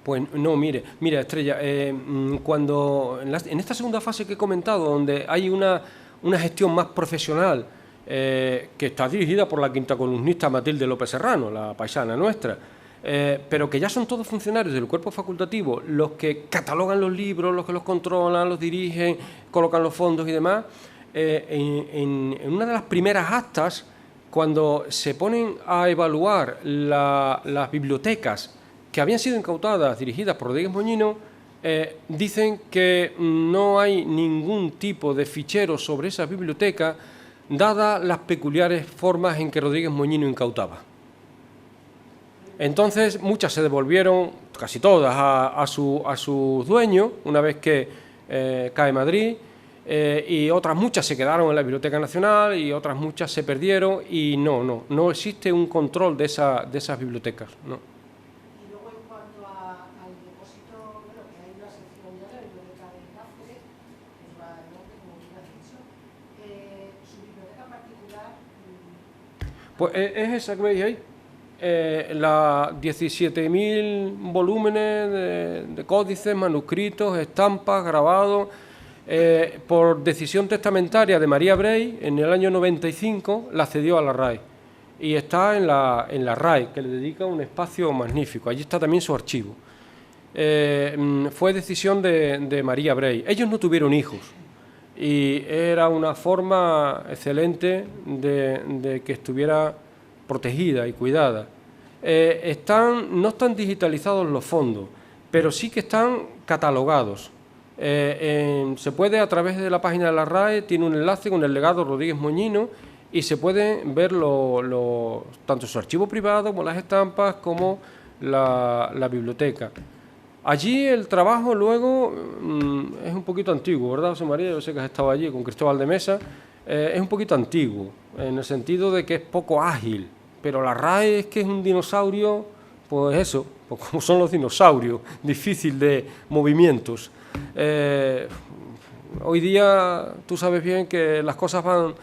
Pues no, mira, Estrella, cuando en esta segunda fase que he comentado, donde hay una gestión más profesional, que está dirigida por la quinta columnista Matilde López Serrano, la paisana nuestra, pero que ya son todos funcionarios del cuerpo facultativo, los que catalogan los libros, los que los controlan, los dirigen, colocan los fondos y demás. En una de las primeras actas, cuando se ponen a evaluar las bibliotecas que habían sido incautadas, dirigidas por Rodríguez Moñino, dicen que no hay ningún tipo de fichero sobre esas bibliotecas, dadas las peculiares formas en que Rodríguez Moñino incautaba. Entonces, muchas se devolvieron, casi todas, a sus dueños, una vez que cae Madrid, y otras muchas se quedaron en la Biblioteca Nacional y otras muchas se perdieron, y no existe un control de esas bibliotecas, no. Y luego, en cuanto al depósito, bueno, que hay una sección ya en la biblioteca de Cáceres, que es el nombre, como bien has dicho, su biblioteca particular. Pues es esa que veis ahí, las 17.000 volúmenes de códices, manuscritos, estampas, grabados, por decisión testamentaria de María Brey, en el año 95 la cedió a la RAE. Y está en la RAE, que le dedica un espacio magnífico. Allí está también su archivo. Fue decisión de María Brey. Ellos no tuvieron hijos y era una forma excelente de que estuviera protegida y cuidada. No están digitalizados los fondos, pero sí que están catalogados. Se puede, a través de la página de la RAE, tiene un enlace con el legado Rodríguez Moñino, y se puede ver tanto su archivo privado como las estampas, como la biblioteca. Allí el trabajo luego es un poquito antiguo, ¿verdad, José María? Yo sé que has estado allí con Cristóbal de Mesa. Es un poquito antiguo, en el sentido de que es poco ágil, pero la RAE es que es un dinosaurio, pues eso, pues como son los dinosaurios, difícil de movimientos. Hoy día tú sabes bien que las cosas van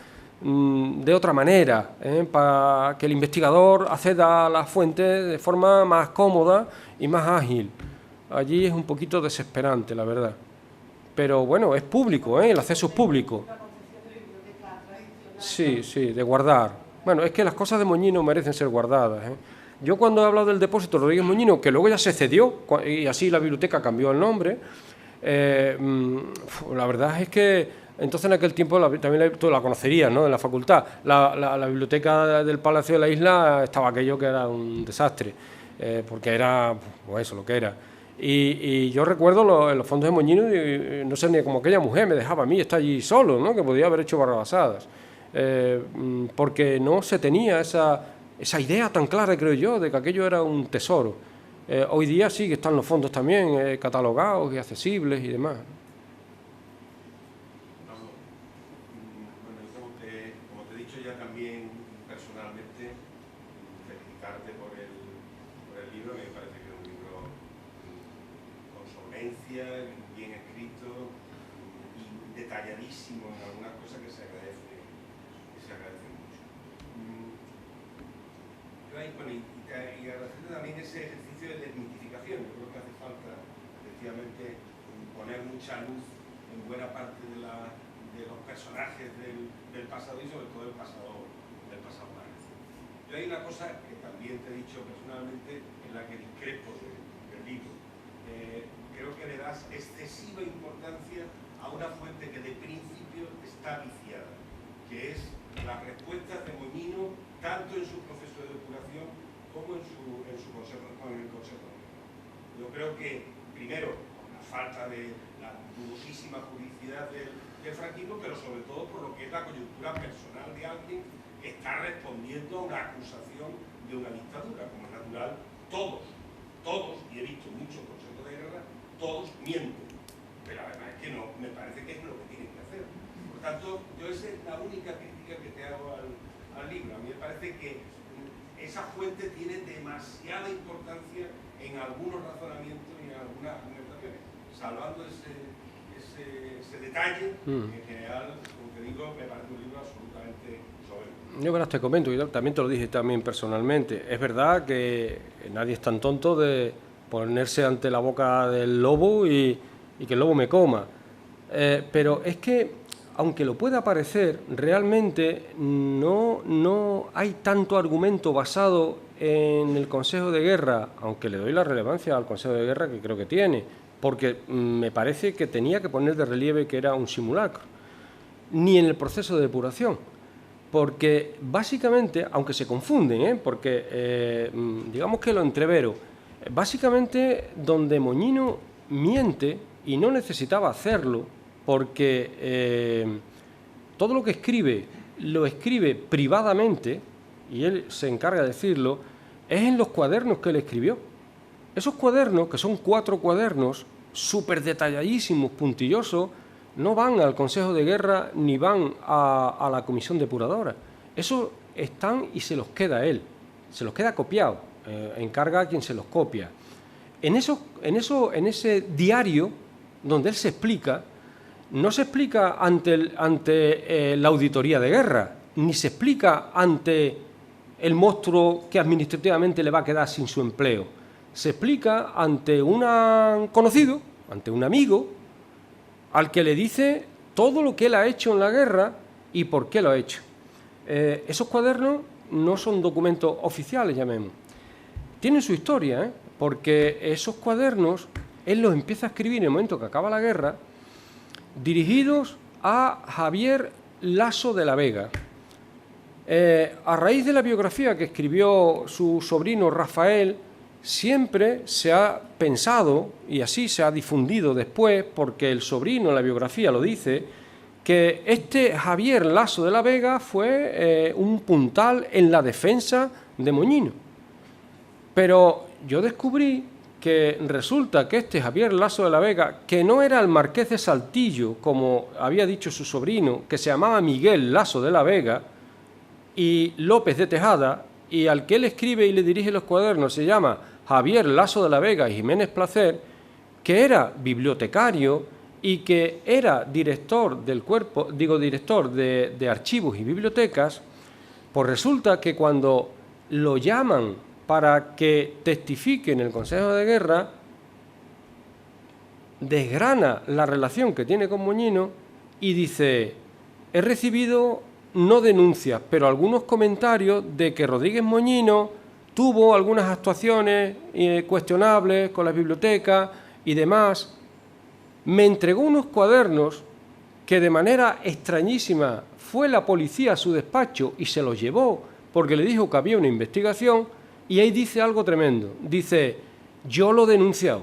de otra manera, para que el investigador acceda a las fuentes de forma más cómoda y más ágil. Allí es un poquito desesperante, la verdad. Pero bueno, es público, el acceso es público. Sí, de guardar. Bueno, es que las cosas de Moñino merecen ser guardadas. Yo cuando he hablado del depósito Rodríguez Moñino, que luego ya se cedió, y así la biblioteca cambió el nombre, la verdad es que entonces en aquel tiempo también tú la conocerías, ¿no?, en la facultad. La biblioteca del Palacio de la Isla estaba aquello que era un desastre, porque era, pues eso, lo que era. Y yo recuerdo los fondos de Moñino, y no sé, ni como aquella mujer me dejaba a mí estar allí solo, ¿no?, que podía haber hecho barrabasadas, porque no se tenía esa idea tan clara, creo yo, de que aquello era un tesoro. Hoy día sí que están los fondos también catalogados y accesibles y demás. Bueno, como te he dicho ya también personalmente, felicitarte por el libro. Me parece que es un libro con solvencia, bien escrito y detalladísimo en algunas cosas que se agradece mucho. Yo ahí, bueno, y agradecerte también ese ejercicio de desmitificación. Yo creo que hace falta, efectivamente, poner mucha luz en buena parte de los personajes del pasado, y sobre todo del pasado largo. Yo hay una cosa que también te he dicho personalmente, en la que discrepo del libro. Creo que le das excesiva importancia a una fuente que de principio está viciada, que es las respuestas de Moñino, tanto en su proceso de depuración como en el Consejo. Yo creo que, primero, la falta de la dudosísima juridicidad del franquismo, pero sobre todo por lo que es la coyuntura personal de alguien que está respondiendo a una acusación de una dictadura. Como es natural, todos, y he visto muchos consejos de guerra, todos mienten. Pero la verdad es que no, me parece que es lo que tienen que hacer. Por tanto, yo esa es la única crítica que te hago al libro. A mí me parece que esa fuente tiene demasiada importancia en algunos razonamientos y en algunas argumentaciones. Salvando ese detalle, en general, como te digo, me parece un libro absolutamente soberbio. Yo verás, te comento, y también te lo dije también personalmente, es verdad que nadie es tan tonto de ponerse ante la boca del lobo y que el lobo me coma. Pero es que, aunque lo pueda parecer, realmente no hay tanto argumento basado en el Consejo de Guerra, aunque le doy la relevancia al Consejo de Guerra que creo que tiene, porque me parece que tenía que poner de relieve que era un simulacro, ni en el proceso de depuración, porque básicamente, aunque se confunden, porque digamos que lo entrevero, básicamente donde Moñino miente, y no necesitaba hacerlo, porque todo lo que escribe, lo escribe privadamente, y él se encarga de decirlo, es en los cuadernos que él escribió. Esos cuadernos, que son 4 cuadernos, súper detalladísimos, puntillosos, no van al Consejo de Guerra ni van a la comisión depuradora. Esos están y se los queda él, se los queda copiado, encarga a quien se los copia. En ese diario, donde él se explica, no se explica ante la auditoría de guerra, ni se explica ante el monstruo que administrativamente le va a quedar sin su empleo. Se explica ante un conocido, ante un amigo, al que le dice todo lo que él ha hecho en la guerra y por qué lo ha hecho. Esos cuadernos no son documentos oficiales, llamemos. Tienen su historia, porque esos cuadernos él los empieza a escribir en el momento que acaba la guerra, dirigidos a Javier Laso de la Vega. A raíz de la biografía que escribió su sobrino Rafael, siempre se ha pensado, y así se ha difundido después, porque el sobrino en la biografía lo dice, que este Javier Laso de la Vega fue un puntal en la defensa de Moñino. Pero yo descubrí que resulta que este Javier Laso de la Vega, que no era el marqués de Saltillo, como había dicho su sobrino, que se llamaba Miguel Laso de la Vega y López de Tejada, y al que él escribe y le dirige los cuadernos se llama Javier Laso de la Vega y Jiménez Placer, que era bibliotecario y que era director del cuerpo, director de archivos y bibliotecas, pues resulta que cuando lo llaman para que testifique en el Consejo de Guerra, desgrana la relación que tiene con Moñino y dice: he recibido no denuncias, pero algunos comentarios de que Rodríguez Moñino tuvo algunas actuaciones cuestionables con las bibliotecas y demás. Me entregó unos cuadernos que de manera extrañísima fue la policía a su despacho y se los llevó porque le dijo que había una investigación, y ahí dice algo tremendo. Dice: yo lo he denunciado.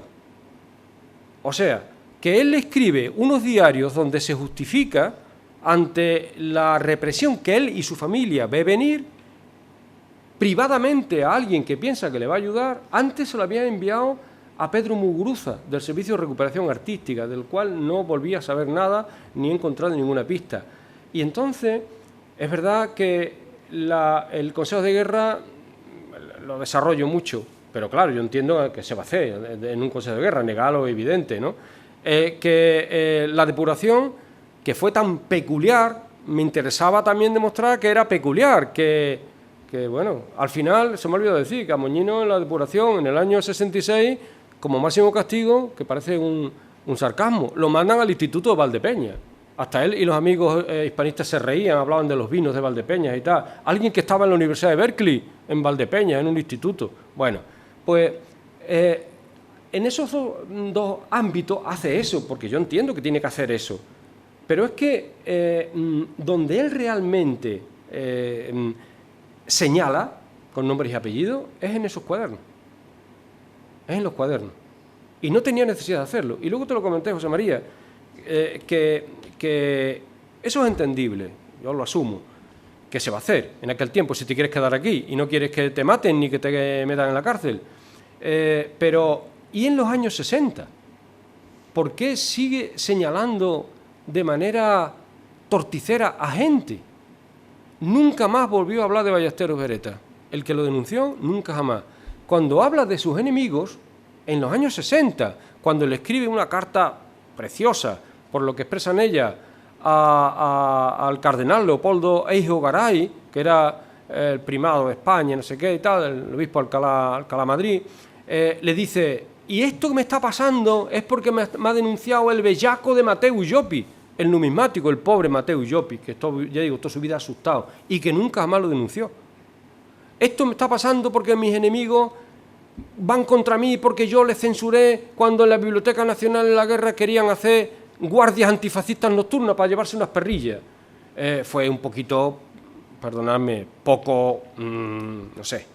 O sea, que él le escribe unos diarios donde se justifica ante la represión que él y su familia ve venir, privadamente a alguien que piensa que le va a ayudar. Antes se lo había enviado a Pedro Muguruza, del Servicio de Recuperación Artística, del cual no volví a saber nada ni he encontrado ninguna pista. Y entonces, es verdad que el Consejo de Guerra lo desarrollo mucho, pero claro, yo entiendo que se va a hacer en un Consejo de Guerra, negarlo evidente, ¿no? La depuración, que fue tan peculiar, me interesaba también demostrar que era peculiar, que bueno, al final se me olvidó decir que a Moñino en la depuración en el año 66, como máximo castigo, que parece un sarcasmo, lo mandan al Instituto de Valdepeñas. Hasta él y los amigos hispanistas se reían, hablaban de los vinos de Valdepeñas y tal. Alguien que estaba en la Universidad de Berkeley, en Valdepeñas, en un instituto. Bueno, pues en esos dos ámbitos hace eso, porque yo entiendo que tiene que hacer eso. Pero es que donde él realmente señala, con nombres y apellidos, es en esos cuadernos. Es en los cuadernos. Y no tenía necesidad de hacerlo. Y luego te lo comenté, José María, que eso es entendible, yo lo asumo, que se va a hacer en aquel tiempo si te quieres quedar aquí y no quieres que te maten ni que te metan en la cárcel. Pero, ¿y en los años 60? ¿Por qué sigue señalando de manera torticera a gente? Nunca más volvió a hablar de Ballesteros Beretta. El que lo denunció, nunca jamás. Cuando habla de sus enemigos, en los años 60, cuando le escribe una carta preciosa, por lo que expresa en ella, al cardenal Leopoldo Eijo Garay, que era el primado de España, no sé qué y tal, el obispo Alcalá Madrid, le dice: Y esto que me está pasando es porque me ha denunciado el bellaco de Mateu Llopis, el numismático, el pobre Mateu Llopis, que ya digo, toda su vida asustado y que nunca jamás lo denunció. Esto me está pasando porque mis enemigos van contra mí porque yo les censuré cuando en la Biblioteca Nacional de la Guerra querían hacer guardias antifascistas nocturnas para llevarse unas perrillas. Fue un poquito, perdonadme, poco, no sé,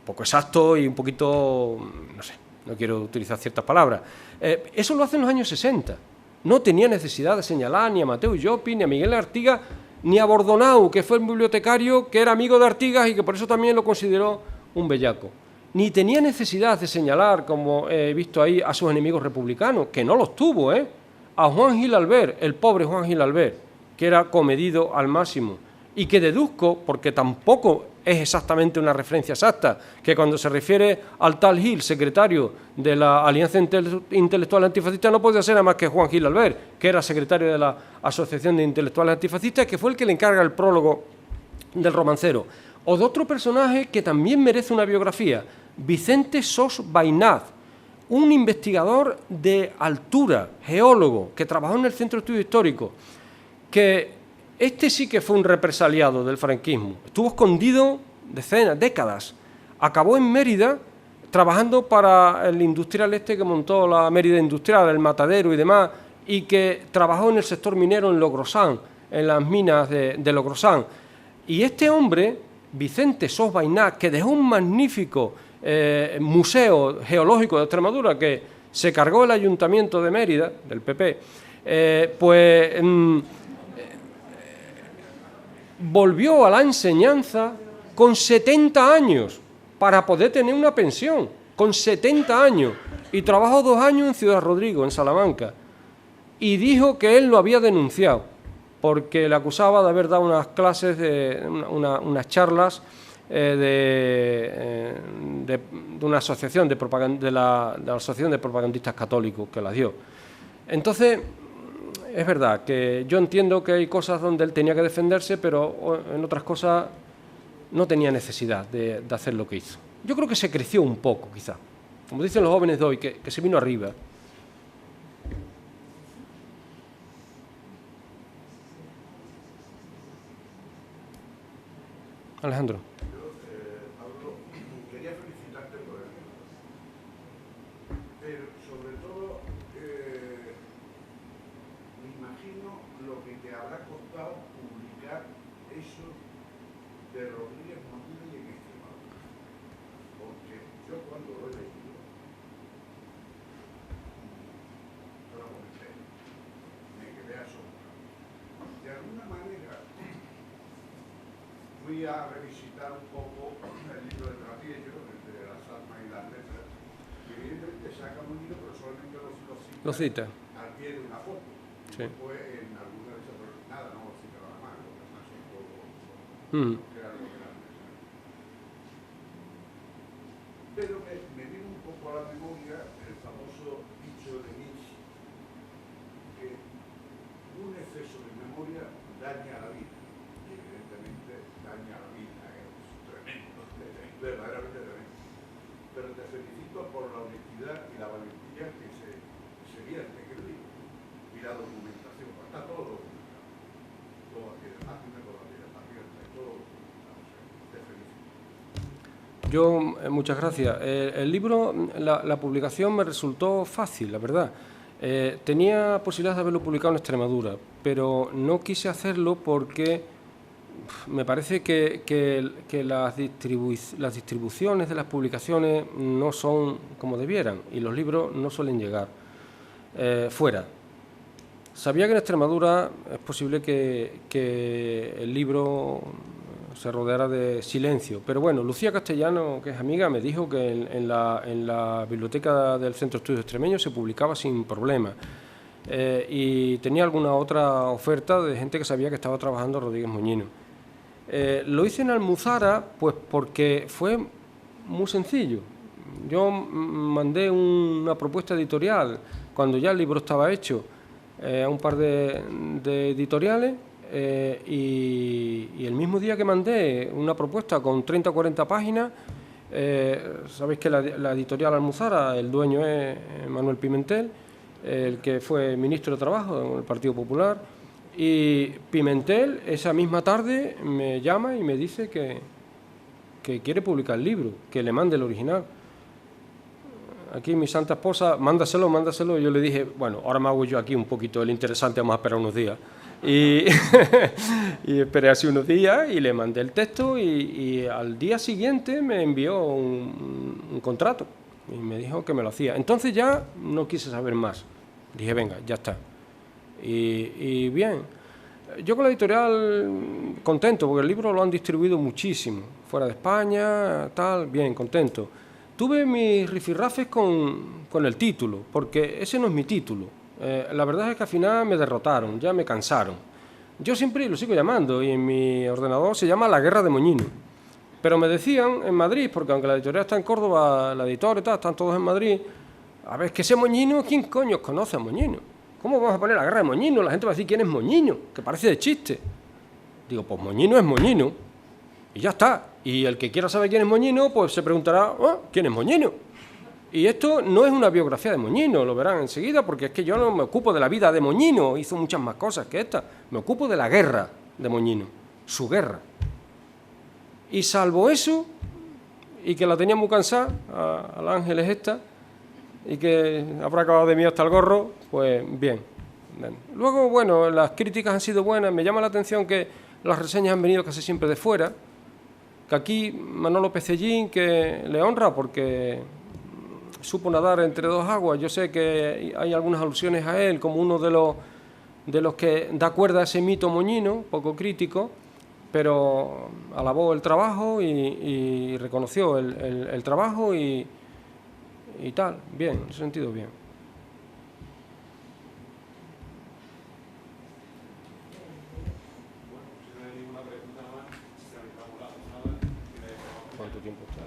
poco exacto y un poquito, no sé, no quiero utilizar ciertas palabras. Eso lo hace en los años 60. No tenía necesidad de señalar ni a Mateu Llopis, ni a Miguel Artigas, ni a Bordonau, que fue un bibliotecario que era amigo de Artigas y que por eso también lo consideró un bellaco. Ni tenía necesidad de señalar, como he visto ahí, a sus enemigos republicanos, que no los tuvo, a Juan Gil Albert, el pobre Juan Gil Albert, que era comedido al máximo, y que deduzco, porque tampoco es exactamente una referencia exacta, que cuando se refiere al tal Gil, secretario de la Alianza Intelectual Antifascista, no podía ser nada más que Juan Gil Albert, que era secretario de la Asociación de Intelectuales Antifascistas, que fue el que le encarga el prólogo del romancero. O de otro personaje que también merece una biografía, Vicente Sos Bainaz, un investigador de altura, geólogo, que trabajó en el Centro de Estudio Histórico, que este sí que fue un represaliado del franquismo, estuvo escondido décadas, acabó en Mérida trabajando para el industrial que montó la Mérida Industrial, el Matadero y demás, y que trabajó en el sector minero en Logrosán, en las minas de Logrosán. Y este hombre, Vicente Sos Bainaz, que dejó un magnífico museo geológico de Extremadura que se cargó el Ayuntamiento de Mérida, del PP, volvió a la enseñanza con 70 años para poder tener una pensión, con 70 años, y trabajó 2 años en Ciudad Rodrigo, en Salamanca, y dijo que él lo había denunciado porque le acusaba de haber dado unas clases, unas charlas de una asociación de la Asociación de Propagandistas Católicos que las dio. Entonces, es verdad que yo entiendo que hay cosas donde él tenía que defenderse, pero en otras cosas no tenía necesidad de hacer lo que hizo. Yo creo que se creció un poco, quizá. Como dicen los jóvenes de hoy, que se vino arriba. Alejandro. Pablo, quería felicitarte por el libro, pero sobre todo me imagino lo que te habrá costado publicar eso de Rodríguez Montiel y en Extremadura, porque yo cuando lo he leído, no lo comenté, me quedé asombrado. De alguna manera fui a revisitar un poco el libro de Trapiello, de las almas y las letras, y evidentemente saca un libro, pero solamente lo cita al pie de una foto. Sí. Después en alguna de esas, nada, no lo cita nada más, lo demás son todo Pero me vino un poco a la memoria el famoso dicho de Nietzsche, que un exceso de memoria daña a la vida. Daña la vida, es tremendo, verdaderamente tremendo. Pero te felicito por la honestidad y la valentía que se vierte en el libro. Y la documentación, está todo documentado. Todo aquí, además tiene toda la vida abierta y todo documentado. O sea, te felicito. Yo, muchas gracias. El libro, la publicación me resultó fácil, la verdad. Tenía posibilidad de haberlo publicado en Extremadura, pero no quise hacerlo porque me parece que las distribuciones de las publicaciones no son como debieran y los libros no suelen llegar fuera. Sabía que en Extremadura es posible que el libro se rodeara de silencio, pero bueno, Lucía Castellano, que es amiga, me dijo que en la biblioteca del Centro de Estudios Extremeños se publicaba sin problema. Y tenía alguna otra oferta de gente que sabía que estaba trabajando Rodríguez Moñino. Lo hice en Almuzara pues porque fue muy sencillo. Yo mandé una propuesta editorial cuando ya el libro estaba hecho a un par de editoriales y el mismo día que mandé una propuesta con 30 o 40 páginas Sabéis que la editorial Almuzara, el dueño es Manuel Pimentel, el que fue ministro de Trabajo en el Partido Popular, y Pimentel esa misma tarde me llama y me dice que quiere publicar el libro, que le mande el original. Aquí mi santa esposa, mándaselo, y yo le dije, bueno, ahora me hago yo aquí un poquito el interesante, vamos a esperar unos días. Y, y esperé así unos días y le mandé el texto y al día siguiente me envió un contrato y me dijo que me lo hacía. Entonces ya no quise saber más. Dije, venga, ya está. Y bien, yo con la editorial contento, porque el libro lo han distribuido muchísimo, fuera de España, tal, bien, contento. Tuve mis rifirrafes con el título, porque ese no es mi título. La verdad es que al final me derrotaron, ya me cansaron. Yo siempre lo sigo llamando y en mi ordenador se llama La Guerra de Moñino. Pero me decían en Madrid, porque aunque la editorial está en Córdoba, la editora y tal, están todos en Madrid, a ver, que ese Moñino, ¿quién coño conoce a Moñino? ¿Cómo vamos a poner La Guerra de Moñino? La gente va a decir, ¿quién es Moñino? Que parece de chiste. Digo, pues Moñino es Moñino. Y ya está. Y el que quiera saber quién es Moñino, pues se preguntará, ¿quién es Moñino? Y esto no es una biografía de Moñino, lo verán enseguida, porque es que yo no me ocupo de la vida de Moñino, hizo muchas más cosas que esta. Me ocupo de la guerra de Moñino, su guerra. Y salvo eso, y que la tenía muy cansada, a la Ángeles esta, y que habrá acabado de mí hasta el gorro, pues bien. Luego, bueno, las críticas han sido buenas, me llama la atención que las reseñas han venido casi siempre de fuera, que aquí Manolo Pecellín, que le honra porque supo nadar entre dos aguas. Yo sé que hay algunas alusiones a él como uno de los que da cuerda a ese mito moñino, poco crítico, pero alabó el trabajo y reconoció el trabajo y tal, bien, en ese sentido bien. ¿Cuánto tiempo está?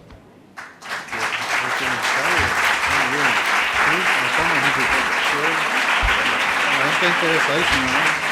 La gente interesadísima, ¿no?